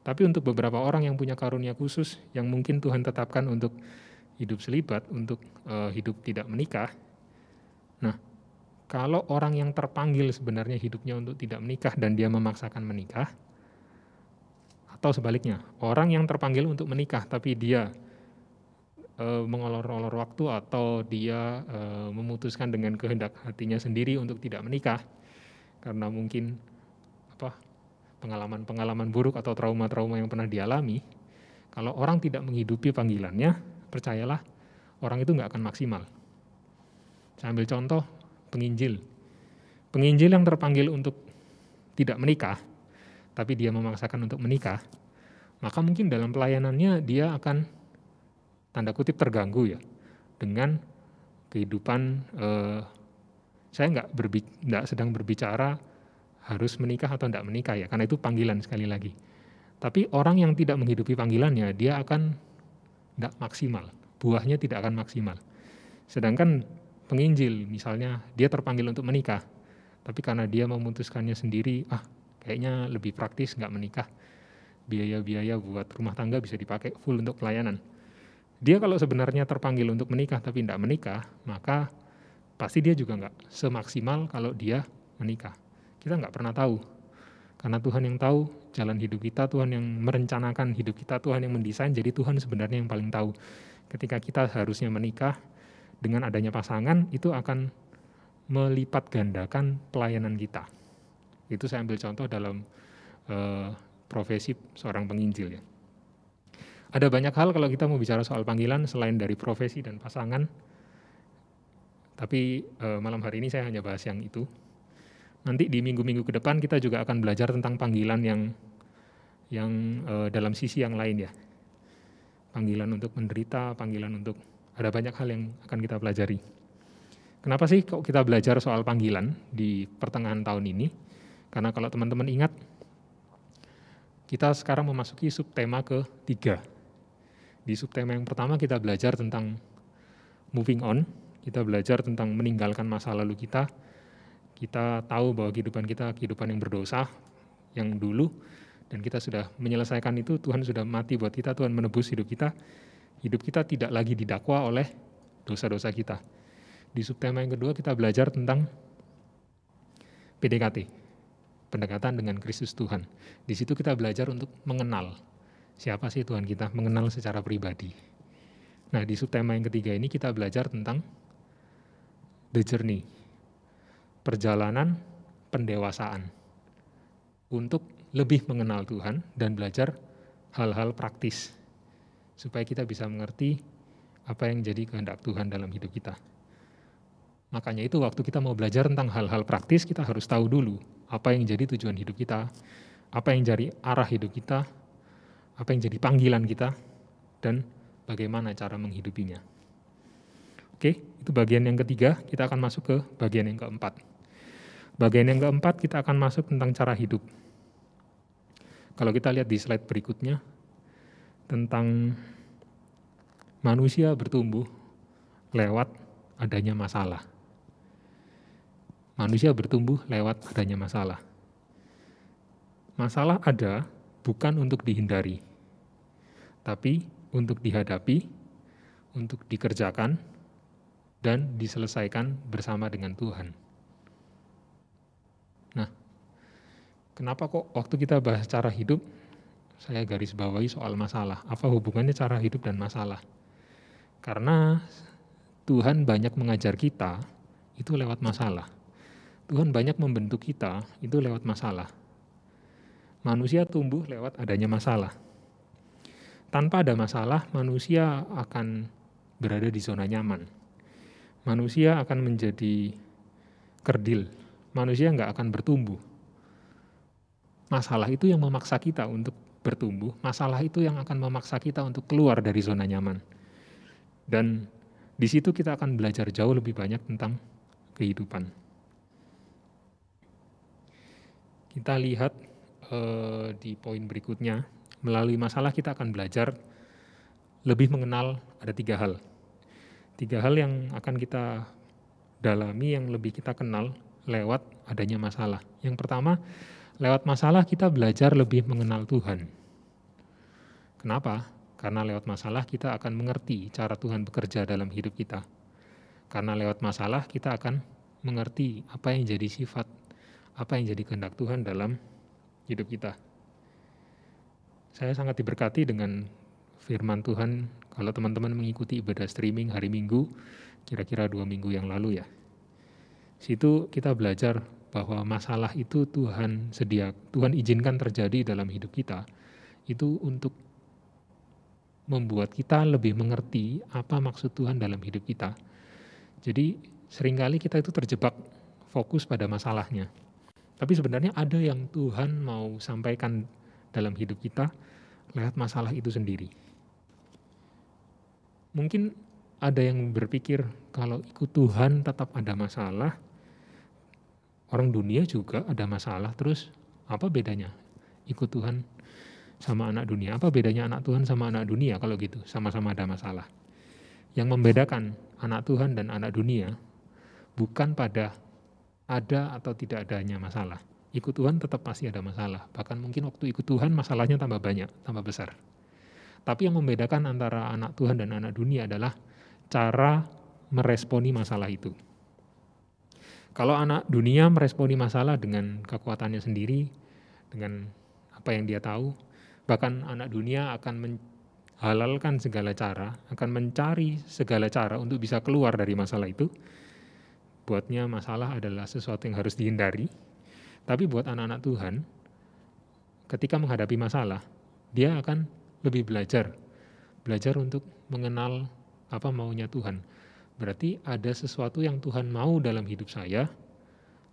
Tapi untuk beberapa orang yang punya karunia khusus, yang mungkin Tuhan tetapkan untuk hidup selibat, untuk hidup tidak menikah. Nah, kalau orang yang terpanggil sebenarnya hidupnya untuk tidak menikah dan dia memaksakan menikah, atau sebaliknya, orang yang terpanggil untuk menikah tapi dia mengolor-olor waktu atau dia memutuskan dengan kehendak hatinya sendiri untuk tidak menikah karena mungkin pengalaman-pengalaman buruk atau trauma-trauma yang pernah dialami. Kalau orang tidak menghidupi panggilannya, percayalah orang itu nggak akan maksimal. Saya ambil contoh penginjil. Penginjil yang terpanggil untuk tidak menikah, tapi dia memaksakan untuk menikah, maka mungkin dalam pelayanannya dia akan tanda kutip terganggu ya dengan kehidupan. Saya nggak sedang berbicara harus menikah atau tidak menikah ya, karena itu panggilan sekali lagi. Tapi orang yang tidak menghidupi panggilannya, dia akan tidak maksimal, buahnya tidak akan maksimal. Sedangkan penginjil misalnya dia terpanggil untuk menikah, tapi karena dia memutuskannya sendiri, kayaknya lebih praktis nggak menikah, biaya-biaya buat rumah tangga bisa dipakai full untuk pelayanan. Dia kalau sebenarnya terpanggil untuk menikah tapi tidak menikah, maka pasti dia juga nggak semaksimal kalau dia menikah. Kita nggak pernah tahu, karena Tuhan yang tahu jalan hidup kita, Tuhan yang merencanakan hidup kita, Tuhan yang mendesain, jadi Tuhan sebenarnya yang paling tahu. Ketika kita harusnya menikah, dengan adanya pasangan, itu akan melipat gandakan pelayanan kita. Itu saya ambil contoh dalam profesi seorang penginjil ya. Ada banyak hal kalau kita mau bicara soal panggilan selain dari profesi dan pasangan, tapi malam hari ini saya hanya bahas yang itu. Nanti di minggu-minggu ke depan kita juga akan belajar tentang panggilan yang dalam sisi yang lain ya. Panggilan untuk menderita, panggilan untuk, ada banyak hal yang akan kita pelajari. Kenapa sih kok kita belajar soal panggilan di pertengahan tahun ini? Karena kalau teman-teman ingat, kita sekarang memasuki subtema ke-3. Di subtema yang pertama kita belajar tentang moving on, kita belajar tentang meninggalkan masa lalu kita. Kita tahu bahwa kehidupan kita kehidupan yang berdosa, yang dulu, dan kita sudah menyelesaikan itu, Tuhan sudah mati buat kita, Tuhan menebus hidup kita. Hidup kita tidak lagi didakwa oleh dosa-dosa kita. Di subtema yang kedua kita belajar tentang PDKT, pendekatan dengan Kristus Tuhan. Di situ kita belajar untuk mengenal siapa sih Tuhan kita, mengenal secara pribadi. Nah, di subtema yang ketiga ini kita belajar tentang the journey, perjalanan pendewasaan untuk lebih mengenal Tuhan dan belajar hal-hal praktis supaya kita bisa mengerti apa yang jadi kehendak Tuhan dalam hidup kita. Makanya itu waktu kita mau belajar tentang hal-hal praktis, kita harus tahu dulu apa yang jadi tujuan hidup kita, apa yang jadi arah hidup kita, apa yang jadi panggilan kita, dan bagaimana cara menghidupinya. Oke, itu bagian yang ketiga, kita akan masuk ke bagian yang keempat. Bagian yang keempat kita akan masuk tentang cara hidup. Kalau kita lihat di slide berikutnya, tentang manusia bertumbuh lewat adanya masalah. Manusia bertumbuh lewat adanya masalah. Masalah ada bukan untuk dihindari, tapi untuk dihadapi, untuk dikerjakan, dan diselesaikan bersama dengan Tuhan. Nah, kenapa kok waktu kita bahas cara hidup, saya garis bawahi soal masalah. Apa hubungannya cara hidup dan masalah? Karena Tuhan banyak mengajar kita itu lewat masalah. Tuhan banyak membentuk kita itu lewat masalah. Manusia tumbuh lewat adanya masalah. Tanpa ada masalah, manusia akan berada di zona nyaman. Manusia akan menjadi kerdil. Manusia nggak akan bertumbuh. Masalah itu yang memaksa kita untuk bertumbuh. Masalah itu yang akan memaksa kita untuk keluar dari zona nyaman. Dan di situ kita akan belajar jauh lebih banyak tentang kehidupan. Kita lihat di poin berikutnya, melalui masalah kita akan belajar lebih mengenal ada 3 hal. 3 hal yang akan kita dalami, yang lebih kita kenal lewat adanya masalah. Yang pertama, lewat masalah kita belajar lebih mengenal Tuhan. Kenapa? Karena lewat masalah kita akan mengerti cara Tuhan bekerja dalam hidup kita. Karena lewat masalah kita akan mengerti apa yang jadi sifat, apa yang jadi kehendak Tuhan dalam hidup kita. Saya sangat diberkati dengan firman Tuhan kalau teman-teman mengikuti ibadah streaming hari Minggu, kira-kira 2 minggu yang lalu ya. Situ kita belajar bahwa masalah itu Tuhan izinkan terjadi dalam hidup kita, itu untuk membuat kita lebih mengerti apa maksud Tuhan dalam hidup kita. Jadi seringkali kita itu terjebak fokus pada masalahnya. Tapi sebenarnya ada yang Tuhan mau sampaikan dalam hidup kita lewat masalah itu sendiri. Mungkin ada yang berpikir kalau ikut Tuhan tetap ada masalah, orang dunia juga ada masalah, terus apa bedanya ikut Tuhan? sama anak dunia. Apa bedanya anak Tuhan sama anak dunia kalau gitu? Sama-sama ada masalah. Yang membedakan anak Tuhan dan anak dunia bukan pada ada atau tidak adanya masalah. Ikut Tuhan tetap pasti ada masalah. Bahkan mungkin waktu ikut Tuhan masalahnya tambah banyak, tambah besar. Tapi yang membedakan antara anak Tuhan dan anak dunia adalah cara meresponi masalah itu. Kalau anak dunia meresponi masalah dengan kekuatannya sendiri, dengan apa yang dia tahu, bahkan anak dunia akan menghalalkan segala cara, akan mencari segala cara untuk bisa keluar dari masalah itu. Buatnya masalah adalah sesuatu yang harus dihindari. Tapi buat anak-anak Tuhan, ketika menghadapi masalah, dia akan lebih belajar untuk mengenal apa maunya Tuhan. Berarti ada sesuatu yang Tuhan mau dalam hidup saya,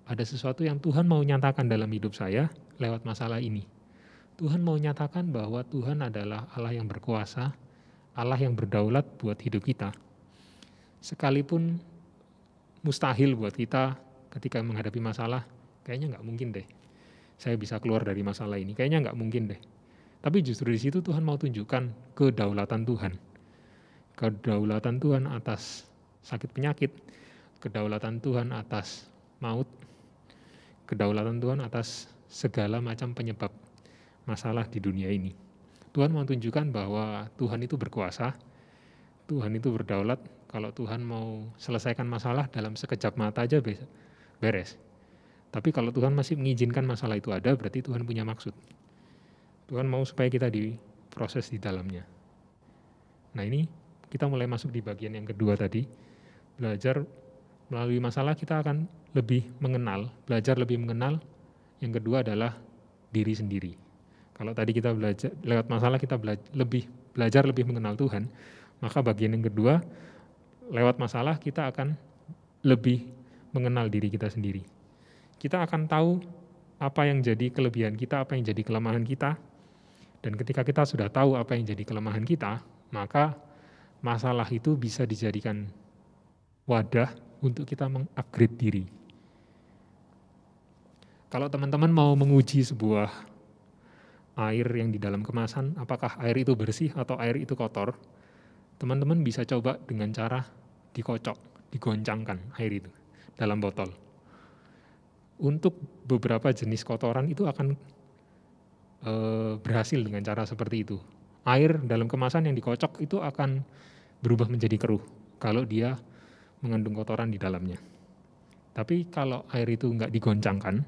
ada sesuatu yang Tuhan mau nyatakan dalam hidup saya lewat masalah ini. Tuhan mau nyatakan bahwa Tuhan adalah Allah yang berkuasa, Allah yang berdaulat buat hidup kita. Sekalipun mustahil buat kita ketika menghadapi masalah, kayaknya nggak mungkin deh saya bisa keluar dari masalah ini, kayaknya nggak mungkin deh. Tapi justru di situ Tuhan mau tunjukkan kedaulatan Tuhan. Kedaulatan Tuhan atas sakit penyakit, kedaulatan Tuhan atas maut, kedaulatan Tuhan atas segala macam penyebab masalah di dunia ini. Tuhan mau tunjukkan bahwa Tuhan itu berkuasa, Tuhan itu berdaulat. Kalau Tuhan mau selesaikan masalah dalam sekejap mata aja beres. Tapi kalau Tuhan masih mengizinkan masalah itu ada, berarti Tuhan punya maksud. Tuhan mau supaya kita diproses di dalamnya. Nah ini kita mulai masuk di bagian yang kedua tadi. Belajar melalui masalah kita akan lebih mengenal, belajar lebih mengenal. Yang kedua adalah diri sendiri. Kalau tadi kita belajar lewat masalah kita belajar lebih mengenal Tuhan, maka bagian yang kedua lewat masalah kita akan lebih mengenal diri kita sendiri. Kita akan tahu apa yang jadi kelebihan kita, apa yang jadi kelemahan kita. Dan ketika kita sudah tahu apa yang jadi kelemahan kita, maka masalah itu bisa dijadikan wadah untuk kita mengupgrade diri. Kalau teman-teman mau menguji sebuah air yang di dalam kemasan, apakah air itu bersih atau air itu kotor, teman-teman bisa coba dengan cara dikocok, digoncangkan air itu dalam botol. Untuk beberapa jenis kotoran itu akan berhasil dengan cara seperti itu. Air dalam kemasan yang dikocok itu akan berubah menjadi keruh kalau dia mengandung kotoran di dalamnya. Tapi kalau air itu nggak digoncangkan,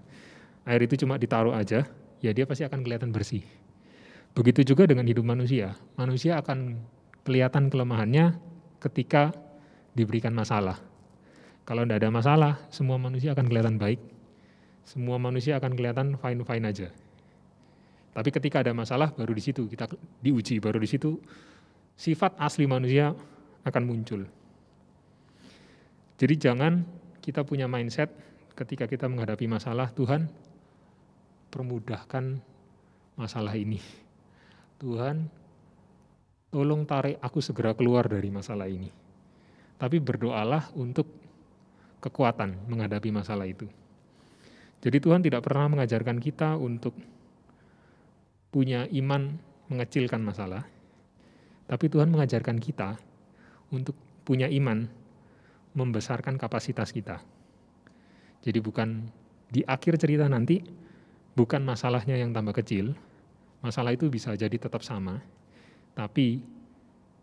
air itu cuma ditaruh aja, ya dia pasti akan kelihatan bersih. Begitu juga dengan hidup manusia. Manusia akan kelihatan kelemahannya ketika diberikan masalah. Kalau tidak ada masalah, semua manusia akan kelihatan baik. Semua manusia akan kelihatan fine-fine aja. Tapi ketika ada masalah, baru di situ kita diuji, baru di situ sifat asli manusia akan muncul. Jadi jangan kita punya mindset ketika kita menghadapi masalah, Tuhan permudahkan masalah ini. Tuhan tolong tarik aku segera keluar dari masalah ini. Tapi berdoalah untuk kekuatan menghadapi masalah itu. Jadi Tuhan tidak pernah mengajarkan kita untuk punya iman mengecilkan masalah, tapi Tuhan mengajarkan kita untuk punya iman membesarkan kapasitas kita. Jadi bukan di akhir cerita nanti, bukan masalahnya yang tambah kecil, masalah itu bisa jadi tetap sama, tapi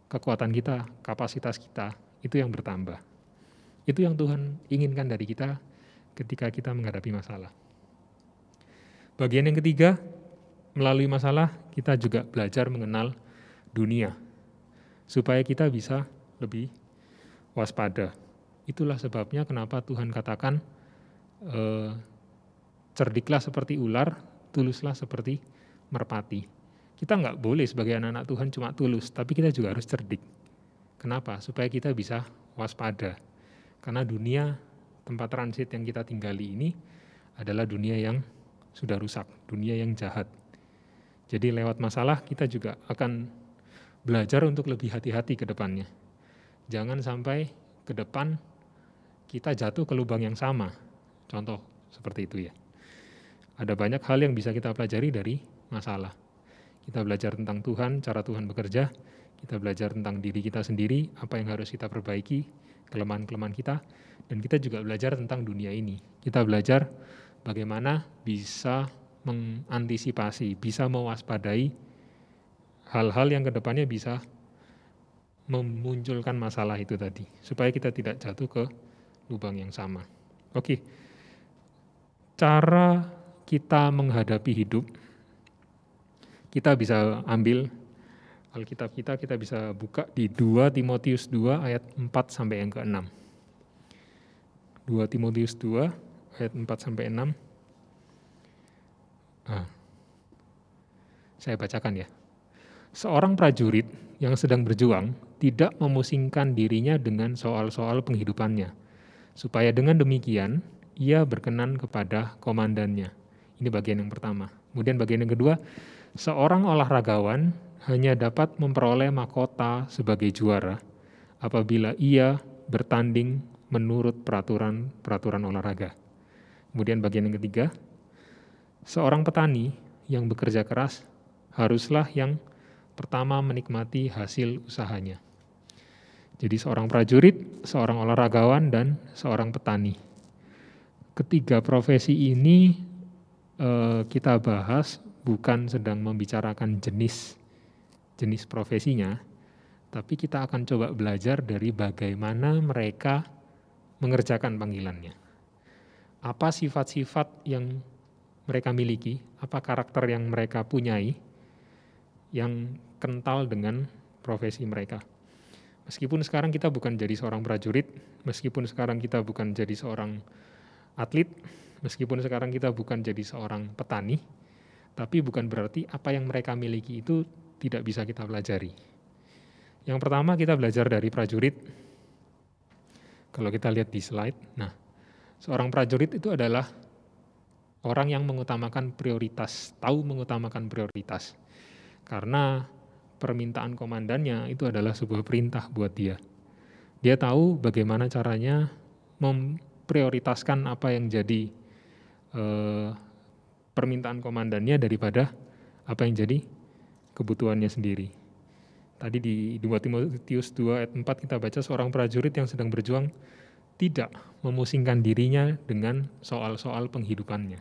kekuatan kita, kapasitas kita, itu yang bertambah. Itu yang Tuhan inginkan dari kita ketika kita menghadapi masalah. Bagian yang ketiga, melalui masalah kita juga belajar mengenal dunia, supaya kita bisa lebih waspada. Itulah sebabnya kenapa Tuhan katakan, cerdiklah seperti ular, tuluslah seperti merpati. Kita nggak boleh sebagai anak-anak Tuhan cuma tulus, tapi kita juga harus cerdik. Kenapa? Supaya kita bisa waspada. Karena dunia, tempat transit yang kita tinggali ini adalah dunia yang sudah rusak, dunia yang jahat. Jadi lewat masalah kita juga akan belajar untuk lebih hati-hati ke depannya. Jangan sampai ke depan kita jatuh ke lubang yang sama. Contoh seperti itu ya. Ada banyak hal yang bisa kita pelajari dari masalah. kita belajar tentang Tuhan, cara Tuhan bekerja, kita belajar tentang diri kita sendiri, apa yang harus kita perbaiki, kelemahan-kelemahan kita, dan kita juga belajar tentang dunia ini. Kita belajar bagaimana bisa mengantisipasi, bisa mewaspadai hal-hal yang kedepannya bisa memunculkan masalah itu tadi, supaya kita tidak jatuh ke lubang yang sama. Oke, cara kita menghadapi hidup, kita bisa ambil Alkitab kita bisa buka di 2 Timotius 2 ayat 4 sampai yang ke-6. 2 Timotius 2 ayat 4 sampai 6. Saya bacakan ya. Seorang prajurit yang sedang berjuang tidak memusingkan dirinya dengan soal-soal penghidupannya, supaya dengan demikian ia berkenan kepada komandannya. Ini bagian yang pertama. Kemudian bagian yang kedua, seorang olahragawan hanya dapat memperoleh mahkota sebagai juara apabila ia bertanding menurut peraturan olahraga. Kemudian bagian yang ketiga, seorang petani yang bekerja keras haruslah yang pertama menikmati hasil usahanya. Jadi seorang prajurit, seorang olahragawan, dan seorang petani. Ketiga profesi ini kita bahas bukan sedang membicarakan jenis profesinya, tapi kita akan coba belajar dari bagaimana mereka mengerjakan panggilannya. Apa sifat-sifat yang mereka miliki, apa karakter yang mereka punyai, yang kental dengan profesi mereka. Meskipun sekarang kita bukan jadi seorang prajurit, meskipun sekarang kita bukan jadi seorang atlet, meskipun sekarang kita bukan jadi seorang petani, tapi bukan berarti apa yang mereka miliki itu tidak bisa kita pelajari. Yang pertama kita belajar dari prajurit. Kalau kita lihat di slide, nah, seorang prajurit itu adalah orang yang mengutamakan prioritas, tahu mengutamakan prioritas. Karena permintaan komandannya itu adalah sebuah perintah buat dia. Dia tahu bagaimana caranya memprioritaskan apa yang jadi permintaan komandannya daripada apa yang jadi kebutuhannya sendiri. Tadi di 2 Timotius 2 ayat 4 kita baca seorang prajurit yang sedang berjuang tidak memusingkan dirinya dengan soal-soal penghidupannya.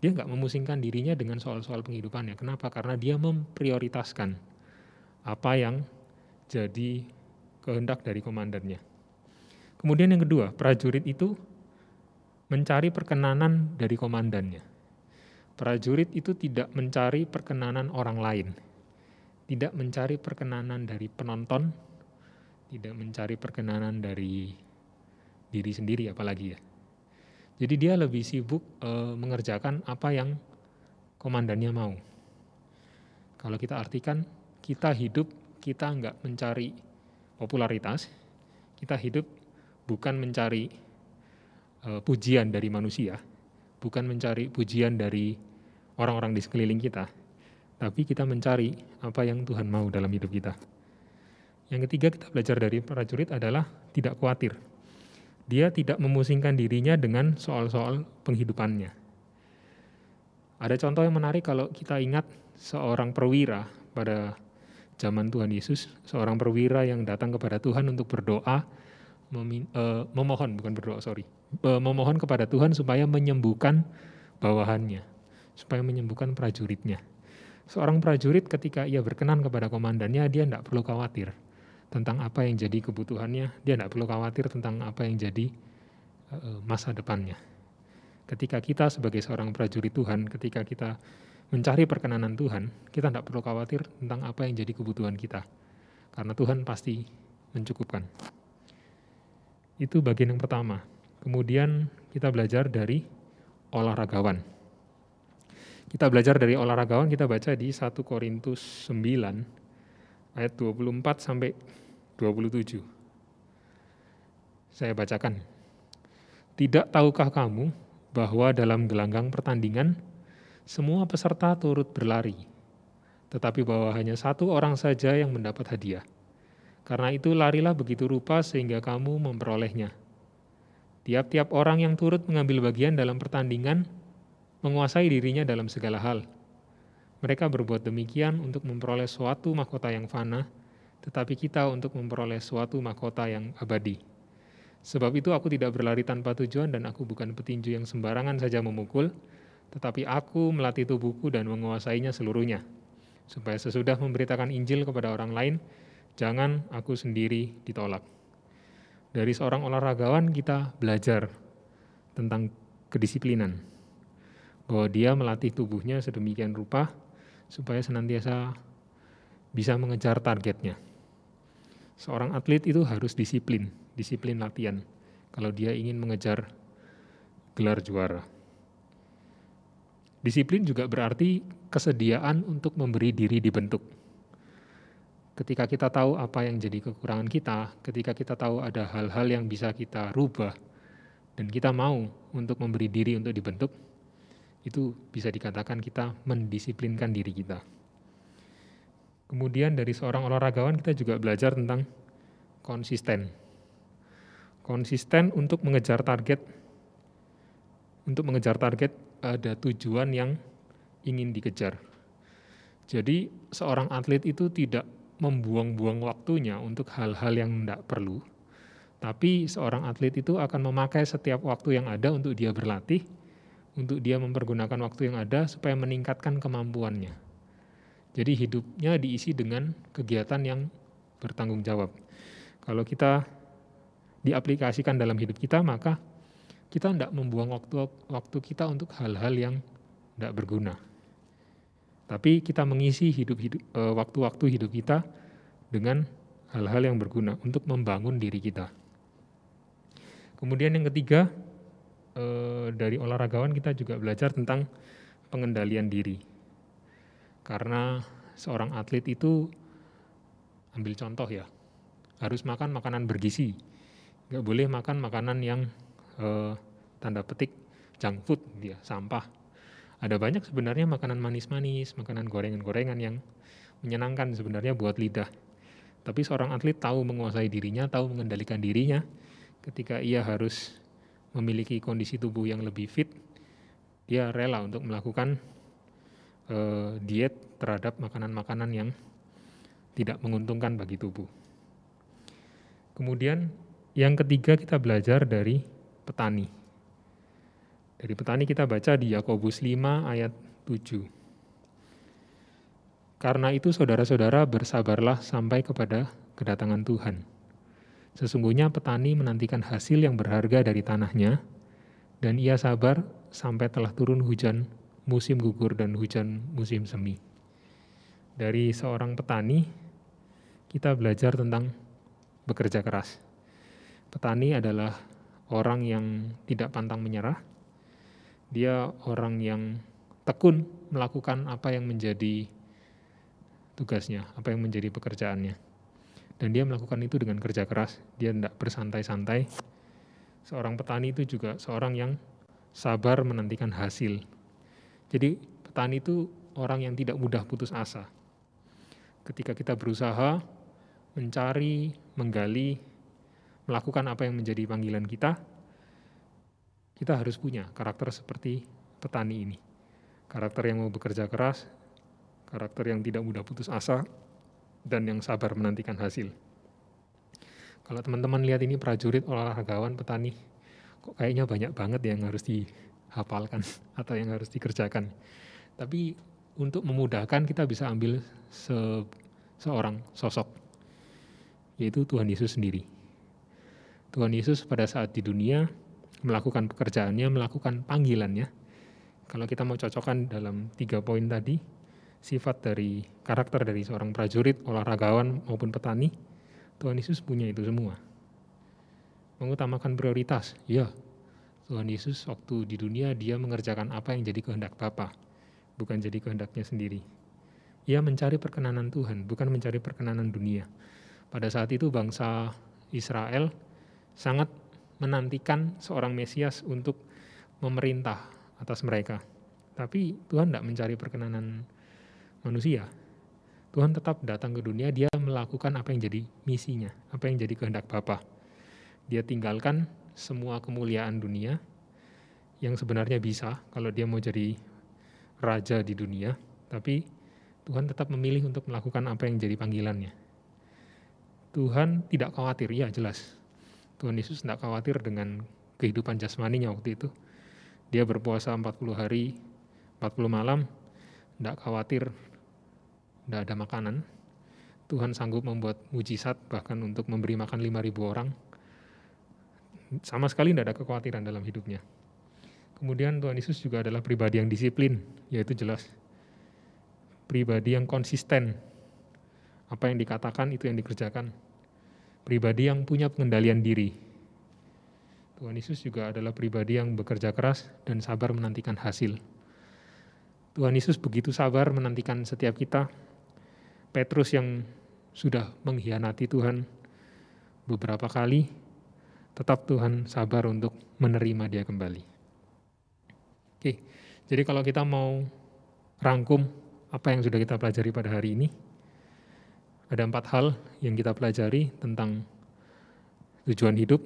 Dia nggak memusingkan dirinya dengan soal-soal penghidupannya. Kenapa? Karena dia memprioritaskan apa yang jadi kehendak dari komandannya. Kemudian yang kedua, prajurit itu mencari perkenanan dari komandannya. Prajurit itu tidak mencari perkenanan orang lain, tidak mencari perkenanan dari penonton, tidak mencari perkenanan dari diri sendiri apalagi ya. Jadi dia lebih sibuk mengerjakan apa yang komandannya mau. Kalau kita artikan, kita hidup, kita enggak mencari popularitas, kita hidup bukan mencari pujian dari manusia, bukan mencari pujian dari orang-orang di sekeliling kita, tapi kita mencari apa yang Tuhan mau dalam hidup kita. Yang ketiga kita belajar dari prajurit adalah tidak khawatir. Dia tidak memusingkan dirinya dengan soal-soal penghidupannya. Ada contoh yang menarik kalau kita ingat seorang perwira pada zaman Tuhan Yesus, seorang perwira yang datang kepada Tuhan untuk berdoa, memohon kepada Tuhan supaya menyembuhkan bawahannya, supaya menyembuhkan prajuritnya. Seorang prajurit ketika ia berkenan kepada komandannya, dia tidak perlu khawatir tentang apa yang jadi kebutuhannya, dia tidak perlu khawatir tentang apa yang jadi masa depannya. Ketika kita sebagai seorang prajurit Tuhan, ketika kita mencari perkenanan Tuhan, kita tidak perlu khawatir tentang apa yang jadi kebutuhan kita. Karena Tuhan pasti mencukupkan. Itu bagian yang pertama. Kemudian kita belajar dari olahragawan. Kita belajar dari olahragawan, kita baca di 1 Korintus 9 ayat 24 sampai 27. Saya bacakan. Tidak tahukah kamu bahwa dalam gelanggang pertandingan semua peserta turut berlari, tetapi bahwa hanya satu orang saja yang mendapat hadiah. Karena itu larilah begitu rupa sehingga kamu memperolehnya. Tiap-tiap orang yang turut mengambil bagian dalam pertandingan menguasai dirinya dalam segala hal. Mereka berbuat demikian untuk memperoleh suatu mahkota yang fana, tetapi kita untuk memperoleh suatu mahkota yang abadi. Sebab itu aku tidak berlari tanpa tujuan dan aku bukan petinju yang sembarangan saja memukul, tetapi aku melatih tubuhku dan menguasainya seluruhnya, supaya sesudah memberitakan Injil kepada orang lain, jangan aku sendiri ditolak. Dari seorang olahragawan kita belajar tentang kedisiplinan, bahwa dia melatih tubuhnya sedemikian rupa supaya senantiasa bisa mengejar targetnya. Seorang atlet itu harus disiplin latihan kalau dia ingin mengejar gelar juara. Disiplin juga berarti kesediaan untuk memberi diri dibentuk. Ketika kita tahu apa yang jadi kekurangan kita, ketika kita tahu ada hal-hal yang bisa kita rubah, dan kita mau untuk memberi diri untuk dibentuk, itu bisa dikatakan kita mendisiplinkan diri kita. Kemudian dari seorang olahragawan kita juga belajar tentang konsisten. Konsisten untuk mengejar target. Untuk mengejar target ada tujuan yang ingin dikejar. Jadi seorang atlet itu tidak membuang-buang waktunya untuk hal-hal yang tidak perlu. Tapi seorang atlet itu akan memakai setiap waktu yang ada untuk dia berlatih, untuk dia mempergunakan waktu yang ada supaya meningkatkan kemampuannya. Jadi hidupnya diisi dengan kegiatan yang bertanggung jawab. Kalau kita diaplikasikan dalam hidup kita, maka kita tidak membuang waktu kita untuk hal-hal yang tidak berguna. Tapi kita mengisi waktu-waktu hidup kita dengan hal-hal yang berguna untuk membangun diri kita. Kemudian yang ketiga, dari olahragawan kita juga belajar tentang pengendalian diri. Karena seorang atlet itu, ambil contoh ya, harus makan makanan bergizi. Nggak boleh makan makanan yang tanda petik junk food, dia sampah. Ada banyak sebenarnya makanan manis-manis, makanan gorengan-gorengan yang menyenangkan sebenarnya buat lidah. Tapi seorang atlet tahu menguasai dirinya, tahu mengendalikan dirinya. Ketika ia harus memiliki kondisi tubuh yang lebih fit, dia rela untuk melakukan diet terhadap makanan-makanan yang tidak menguntungkan bagi tubuh. Kemudian yang ketiga kita belajar dari petani. Dari petani kita baca di Yakobus 5 ayat 7. Karena itu saudara-saudara bersabarlah sampai kepada kedatangan Tuhan. Sesungguhnya petani menantikan hasil yang berharga dari tanahnya, dan ia sabar sampai telah turun hujan musim gugur dan hujan musim semi. Dari seorang petani, kita belajar tentang bekerja keras. Petani adalah orang yang tidak pantang menyerah. Dia orang yang tekun melakukan apa yang menjadi tugasnya, apa yang menjadi pekerjaannya. Dan dia melakukan itu dengan kerja keras, dia tidak bersantai-santai. Seorang petani itu juga seorang yang sabar menantikan hasil. Jadi petani itu orang yang tidak mudah putus asa. Ketika kita berusaha mencari, menggali, melakukan apa yang menjadi panggilan kita harus punya karakter seperti petani ini. Karakter yang mau bekerja keras, karakter yang tidak mudah putus asa, dan yang sabar menantikan hasil. Kalau teman-teman lihat ini prajurit, olahragawan, petani, kok kayaknya banyak banget yang harus dihafalkan atau yang harus dikerjakan. Tapi untuk memudahkan kita bisa ambil seorang sosok, yaitu Tuhan Yesus sendiri. Tuhan Yesus pada saat di dunia melakukan pekerjaannya, melakukan panggilannya. Kalau kita mau cocokkan dalam 3 poin tadi, sifat dari karakter dari seorang prajurit, olahragawan maupun petani, Tuhan Yesus punya itu semua. Mengutamakan prioritas, ya. Tuhan Yesus waktu di dunia dia mengerjakan apa yang jadi kehendak Bapa, bukan jadi kehendaknya sendiri. Ia mencari perkenanan Tuhan, bukan mencari perkenanan dunia. Pada saat itu bangsa Israel sangat menantikan seorang Mesias untuk memerintah atas mereka. Tapi Tuhan tidak mencari perkenanan manusia. Tuhan tetap datang ke dunia, dia melakukan apa yang jadi misinya, apa yang jadi kehendak Bapa. Dia tinggalkan semua kemuliaan dunia yang sebenarnya bisa kalau dia mau jadi raja di dunia. Tapi Tuhan tetap memilih untuk melakukan apa yang jadi panggilannya. Tuhan tidak khawatir, ya jelas. Tuhan Yesus tidak khawatir dengan kehidupan jasmaninya waktu itu. Dia berpuasa 40 hari, 40 malam, tidak khawatir, tidak ada makanan. Tuhan sanggup membuat mujizat bahkan untuk memberi makan 5.000 orang. Sama sekali tidak ada kekhawatiran dalam hidupnya. Kemudian Tuhan Yesus juga adalah pribadi yang disiplin, yaitu jelas. Pribadi yang konsisten. Apa yang dikatakan itu yang dikerjakan. Pribadi yang punya pengendalian diri. Tuhan Yesus juga adalah pribadi yang bekerja keras dan sabar menantikan hasil. Tuhan Yesus begitu sabar menantikan setiap kita. Petrus yang sudah mengkhianati Tuhan beberapa kali, tetap Tuhan sabar untuk menerima dia kembali. Oke, jadi kalau kita mau rangkum apa yang sudah kita pelajari pada hari ini, ada 4 hal yang kita pelajari tentang tujuan hidup,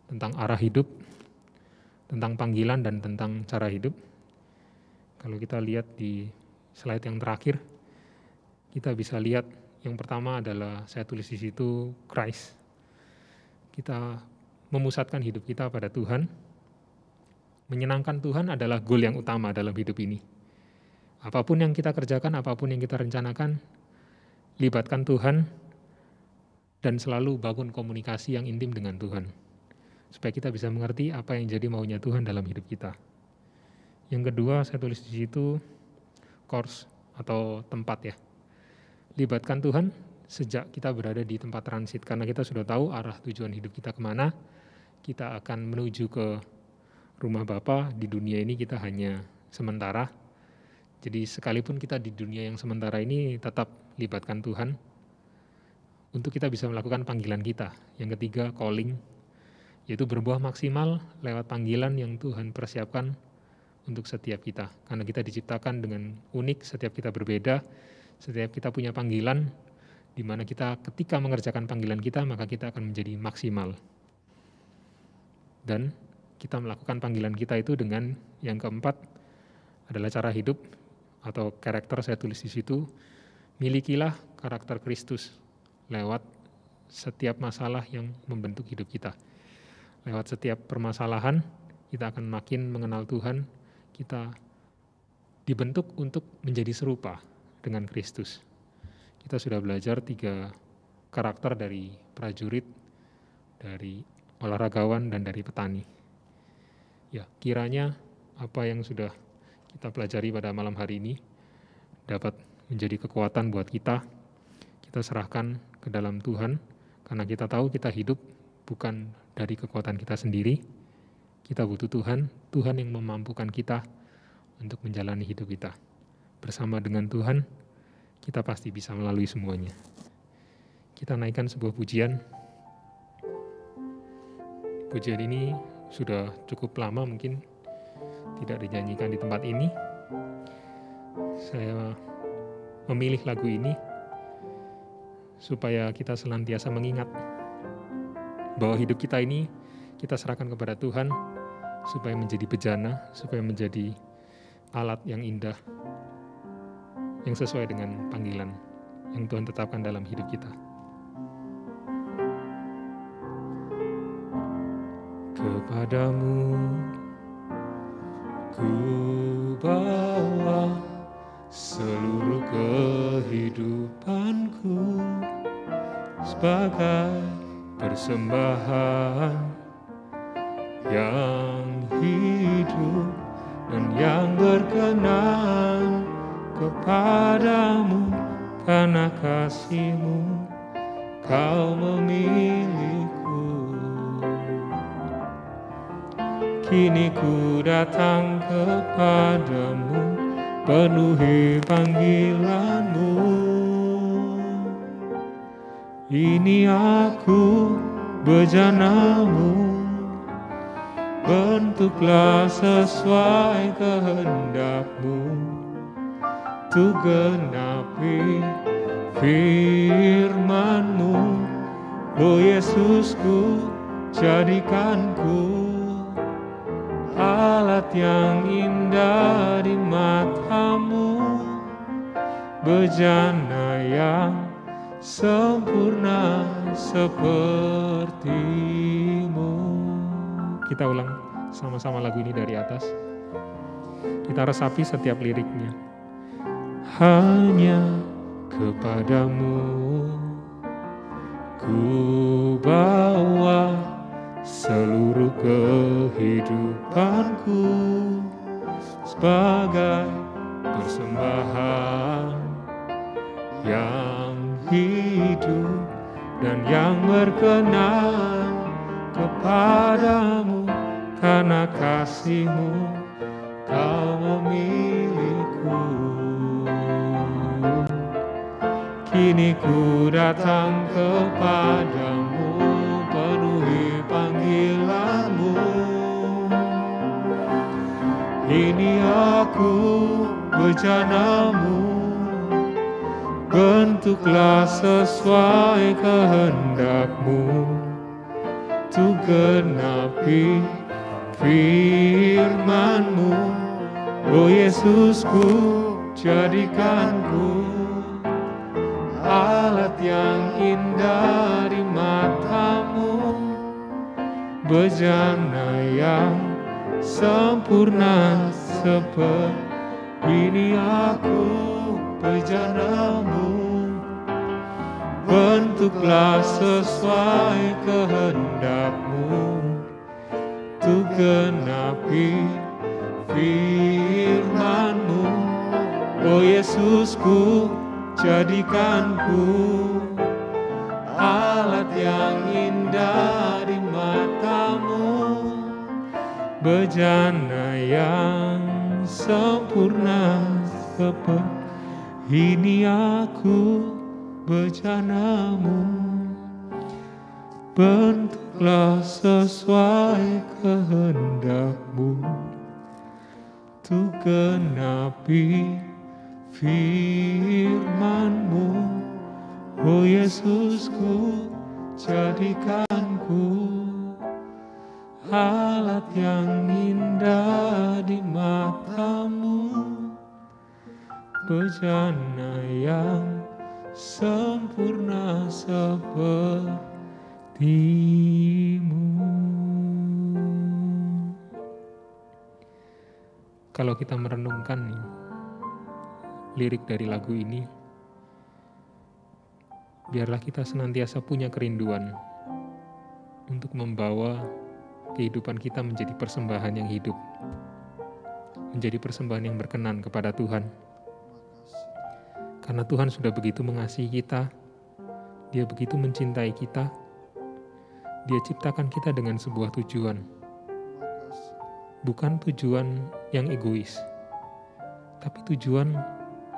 tentang arah hidup, tentang panggilan, dan tentang cara hidup. Kalau kita lihat di slide yang terakhir, kita bisa lihat yang pertama adalah saya tulis di situ Christ. Kita memusatkan hidup kita pada Tuhan. Menyenangkan Tuhan adalah goal yang utama dalam hidup ini. Apapun yang kita kerjakan, apapun yang kita rencanakan, libatkan Tuhan dan selalu bangun komunikasi yang intim dengan Tuhan. Supaya kita bisa mengerti apa yang jadi maunya Tuhan dalam hidup kita. Yang kedua, saya tulis di situ course atau tempat ya. Libatkan Tuhan sejak kita berada di tempat transit, karena kita sudah tahu arah tujuan hidup kita kemana. Kita akan menuju ke rumah Bapa. Di dunia ini kita hanya sementara. Jadi sekalipun kita di dunia yang sementara ini, tetap libatkan Tuhan untuk kita bisa melakukan panggilan kita. Yang ketiga, calling, yaitu berbuah maksimal lewat panggilan yang Tuhan persiapkan untuk setiap kita. Karena kita diciptakan dengan unik, setiap kita berbeda, setiap kita punya panggilan, di mana kita ketika mengerjakan panggilan kita, maka kita akan menjadi maksimal. Dan kita melakukan panggilan kita itu dengan yang keempat adalah cara hidup atau karakter, saya tulis di situ. Milikilah karakter Kristus lewat setiap masalah yang membentuk hidup kita. Lewat setiap permasalahan, kita akan makin mengenal Tuhan, kita dibentuk untuk menjadi serupa dengan Kristus. Kita sudah belajar 3 karakter dari prajurit, dari olahragawan, dan dari petani. Ya, kiranya apa yang sudah kita pelajari pada malam hari ini dapat menjadi kekuatan buat kita. Kita serahkan ke dalam Tuhan, karena kita tahu kita hidup bukan dari kekuatan kita sendiri. Kita butuh Tuhan, Tuhan yang memampukan kita untuk menjalani hidup kita. Bersama dengan Tuhan, kita pasti bisa melalui semuanya. Kita naikkan sebuah pujian. Pujian ini sudah cukup lama mungkin tidak dinyanyikan di tempat ini. Saya memilih lagu ini supaya kita senantiasa mengingat bahwa hidup kita ini kita serahkan kepada Tuhan supaya menjadi bejana, supaya menjadi alat yang indah, yang sesuai dengan panggilan yang Tuhan tetapkan dalam hidup kita. Kepadamu ku bawa seluruh kehidupanku sebagai persembahan yang hidup dan yang berkenan kepadamu, karena kasih-Mu Kau memilihku. Kini ku datang kepadamu, penuhi panggilan-Mu. Ini aku, bejana-Mu, bentuklah sesuai kehendak-Mu, untuk genapi firman-Mu. Oh Yesusku, jadikanku alat yang indah di mata-Mu. bejana yang sempurna seperti-Mu. Kita ulang sama-sama lagu ini dari atas. Kita resapi setiap liriknya. Hanya kepadamu ku bawa seluruh kehidupanku sebagai persembahan yang hidup dan yang berkenan kepadamu, karena kasih-Mu Kau memilihku. Kini ku datang kepadamu, penuhi panggilan-Mu. Ini aku bejana-Mu, bentuklah sesuai kehendak-Mu, untuk genapi firman-Mu. Oh Yesusku, jadikanku alat yang indah di mata-Mu, bejana yang sempurna seperti ini aku bejana-Mu, bentuklah sesuai kehendak-Mu, untuk genapi firman-Mu. Oh Yesusku, jadikanku alat yang indah di mata-Mu, bejana yang sempurna seperti ini aku bejana-Mu, bentuklah sesuai kehendak-Mu, untuk genapi firman-Mu. Oh Yesusku, jadikanku alat yang indah di mata-Mu, bejana yang sempurna seperti-Mu. Kalau kita merenungkan nih, lirik dari lagu ini, biarlah kita senantiasa punya kerinduan untuk membawa kehidupan kita menjadi persembahan yang hidup, menjadi persembahan yang berkenan kepada Tuhan. Karena Tuhan sudah begitu mengasihi kita, Dia begitu mencintai kita, Dia ciptakan kita dengan sebuah tujuan. Bukan tujuan yang egois, tapi tujuan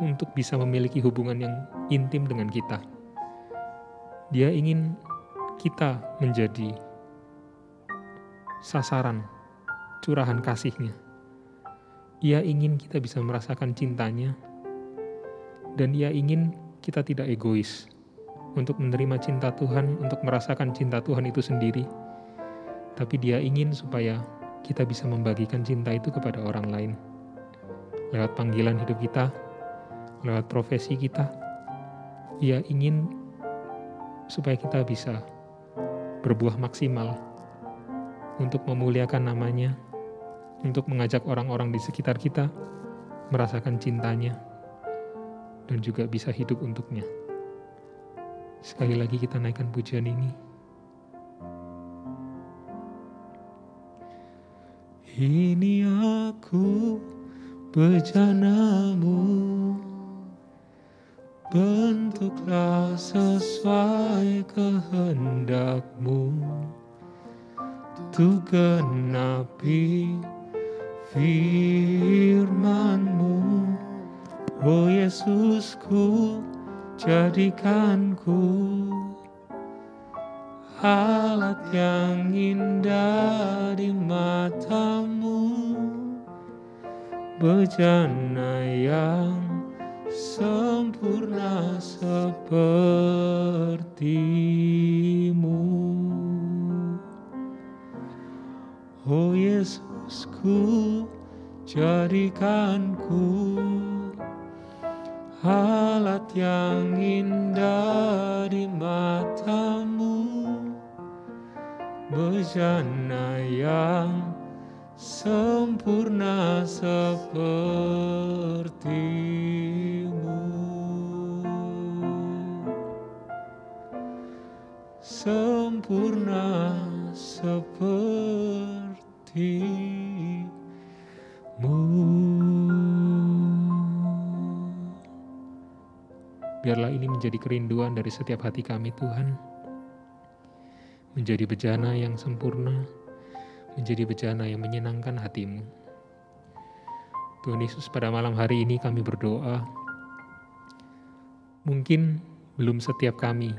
untuk bisa memiliki hubungan yang intim dengan kita. Dia ingin kita menjadi sasaran curahan kasih-Nya. Ia ingin kita bisa merasakan cintanya, dan Ia ingin kita tidak egois untuk menerima cinta Tuhan, untuk merasakan cinta Tuhan itu sendiri. Tapi Dia ingin supaya kita bisa membagikan cinta itu kepada orang lain. Lewat panggilan hidup kita, lewat profesi kita, Ia ingin supaya kita bisa berbuah maksimal untuk memuliakan nama-Nya, untuk mengajak orang-orang di sekitar kita merasakan cintanya, dan juga bisa hidup untuknya. Sekali lagi kita naikkan pujian ini. Ini aku bejana-Mu, bentuklah sesuai kehendak-Mu, untuk genapi firman-Mu. Oh Yesusku, jadikanku alat yang indah di mata-Mu, bejana yang sempurna seperti-Mu. Oh Yesusku, jadikanku alat yang indah di matamu, bejana yang sempurna sepertimu, sempurna sepertimu. Biarlah ini menjadi kerinduan dari setiap hati kami, Tuhan. Menjadi bejana yang sempurna, menjadi bejana yang menyenangkan hati-Mu. Tuhan Yesus, pada malam hari ini kami berdoa, mungkin belum setiap kami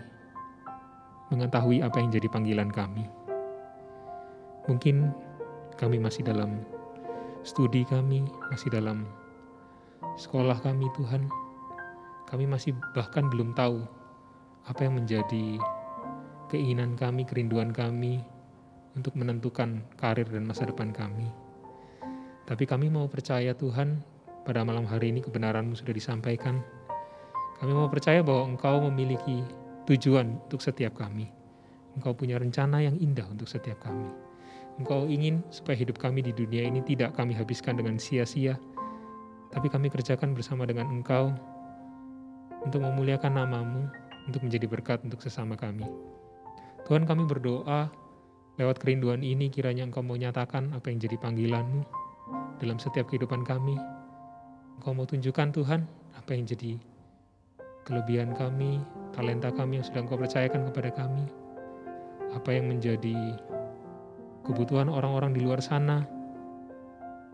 mengetahui apa yang jadi panggilan kami. Mungkin kami masih dalam studi kami, masih dalam sekolah kami, Tuhan. Kami masih bahkan belum tahu apa yang menjadi keinginan kami, kerinduan kami untuk menentukan karir dan masa depan kami. Tapi kami mau percaya, Tuhan, pada malam hari ini kebenaran-Mu sudah disampaikan. Kami mau percaya bahwa Engkau memiliki tujuan untuk setiap kami. Engkau punya rencana yang indah untuk setiap kami. Engkau ingin supaya hidup kami di dunia ini tidak kami habiskan dengan sia-sia, tapi kami kerjakan bersama dengan Engkau untuk memuliakan nama-Mu, untuk menjadi berkat untuk sesama kami. Tuhan, kami berdoa lewat kerinduan ini kiranya Engkau mau nyatakan apa yang jadi panggilan-Mu dalam setiap kehidupan kami. Engkau mau tunjukkan, Tuhan, apa yang jadi kelebihan kami, talenta kami yang sudah Engkau percayakan kepada kami. Apa yang menjadi kebutuhan orang-orang di luar sana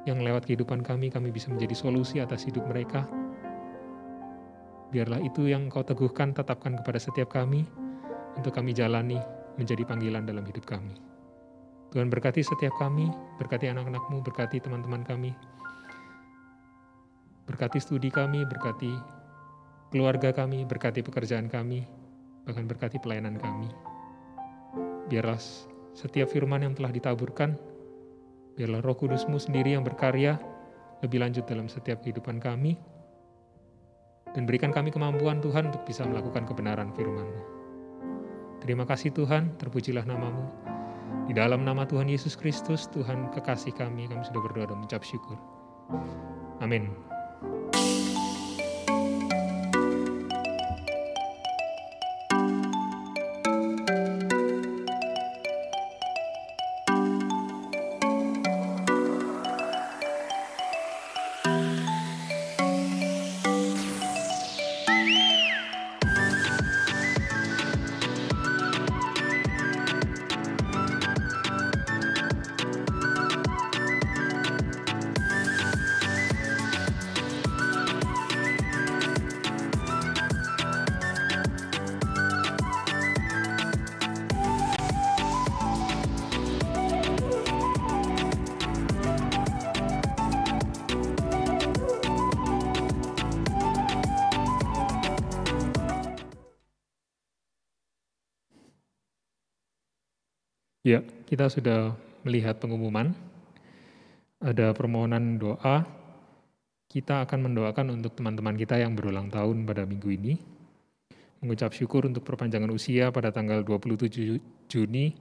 yang lewat kehidupan kami bisa menjadi solusi atas hidup mereka. Biarlah itu yang Engkau teguhkan, tetapkan kepada setiap kami, untuk kami jalani menjadi panggilan dalam hidup kami. Tuhan berkati setiap kami, berkati anak-anak-Mu, berkati teman-teman kami, berkati studi kami, berkati keluarga kami, berkati pekerjaan kami, bahkan berkati pelayanan kami. Biarlah setiap firman yang telah ditaburkan, biarlah Roh Kudus-Mu sendiri yang berkarya lebih lanjut dalam setiap kehidupan kami, dan berikan kami kemampuan, Tuhan, untuk bisa melakukan kebenaran firman-Mu. Terima kasih, Tuhan, terpujilah nama-Mu. Di dalam nama Tuhan Yesus Kristus, Tuhan kekasih kami sudah berdoa dan mengucap syukur. Amin. Ya, kita sudah melihat pengumuman, ada permohonan doa. Kita akan mendoakan untuk teman-teman kita yang berulang tahun pada minggu ini. Mengucap syukur untuk perpanjangan usia pada tanggal 27 Juni,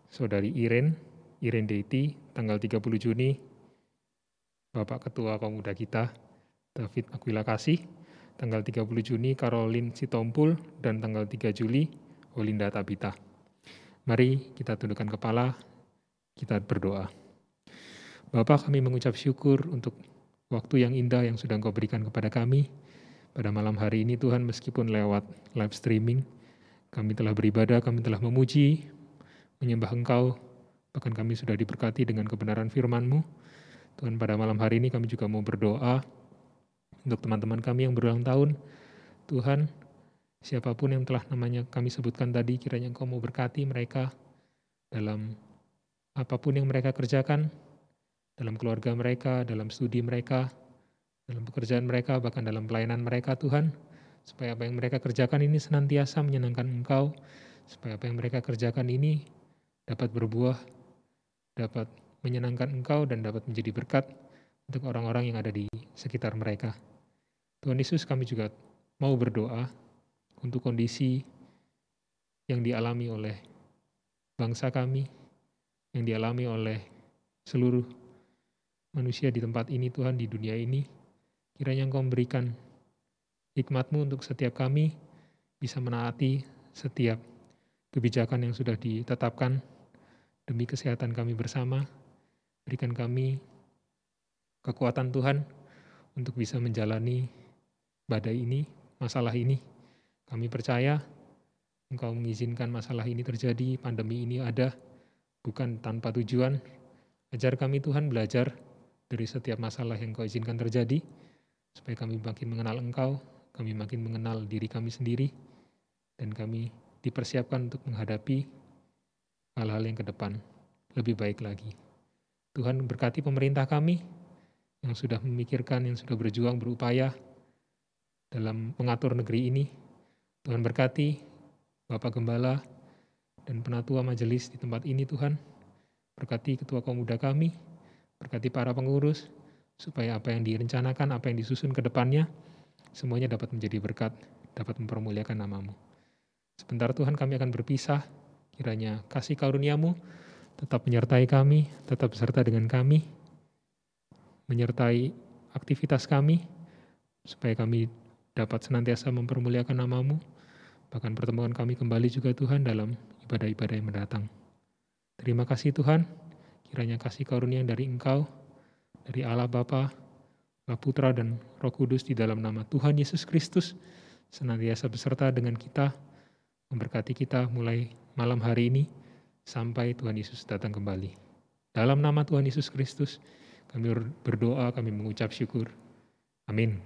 Saudari Iren Deiti, tanggal 30 Juni, Bapak Ketua Pemuda kita, David Aquila Kasih, tanggal 30 Juni, Caroline Sitompul, dan tanggal 3 Juli, Olinda Tabita. Mari kita tundukkan kepala, kita berdoa. Bapa, kami mengucap syukur untuk waktu yang indah yang sudah Engkau berikan kepada kami. Pada malam hari ini Tuhan, meskipun lewat live streaming, kami telah beribadah, kami telah memuji, menyembah Engkau, bahkan kami sudah diberkati dengan kebenaran firman-Mu. Tuhan, pada malam hari ini kami juga mau berdoa untuk teman-teman kami yang berulang tahun. Tuhan, siapapun yang telah namanya kami sebutkan tadi, kiranya Engkau mau berkati mereka dalam apapun yang mereka kerjakan, dalam keluarga mereka, dalam studi mereka, dalam pekerjaan mereka, bahkan dalam pelayanan mereka, Tuhan. Supaya apa yang mereka kerjakan ini senantiasa menyenangkan Engkau, supaya apa yang mereka kerjakan ini dapat berbuah, dapat menyenangkan Engkau, dan dapat menjadi berkat untuk orang-orang yang ada di sekitar mereka. Tuhan Yesus, kami juga mau berdoa untuk kondisi yang dialami oleh bangsa kami, yang dialami oleh seluruh manusia di tempat ini Tuhan, di dunia ini. Kiranya Engkau memberikan hikmat-Mu untuk setiap kami bisa menaati setiap kebijakan yang sudah ditetapkan demi kesehatan kami bersama. Berikan kami kekuatan Tuhan untuk bisa menjalani badai ini, masalah ini. Kami percaya Engkau mengizinkan masalah ini terjadi, pandemi ini ada, bukan tanpa tujuan. Ajar kami Tuhan belajar dari setiap masalah yang Kau izinkan terjadi, supaya kami makin mengenal Engkau, kami makin mengenal diri kami sendiri, dan kami dipersiapkan untuk menghadapi hal-hal yang ke depan lebih baik lagi. Tuhan berkati pemerintah kami yang sudah memikirkan, yang sudah berjuang, berupaya dalam mengatur negeri ini. Tuhan berkati Bapak Gembala dan penatua majelis di tempat ini Tuhan. Berkati ketua kaum muda kami, berkati para pengurus, supaya apa yang direncanakan, apa yang disusun ke depannya, semuanya dapat menjadi berkat, dapat mempermuliakan nama-Mu. Sebentar Tuhan kami akan berpisah, kiranya kasih karunia-Mu tetap menyertai kami, tetap beserta dengan kami, menyertai aktivitas kami, supaya kami dapat senantiasa mempermuliakan nama-Mu, bahkan pertemuan kami kembali juga Tuhan dalam ibadah-ibadah yang mendatang. Terima kasih Tuhan, kiranya kasih karunia dari Engkau, dari Allah Bapa, Allah Putra dan Roh Kudus di dalam nama Tuhan Yesus Kristus, senantiasa beserta dengan kita, memberkati kita mulai malam hari ini, sampai Tuhan Yesus datang kembali. Dalam nama Tuhan Yesus Kristus, kami berdoa, kami mengucap syukur. Amin.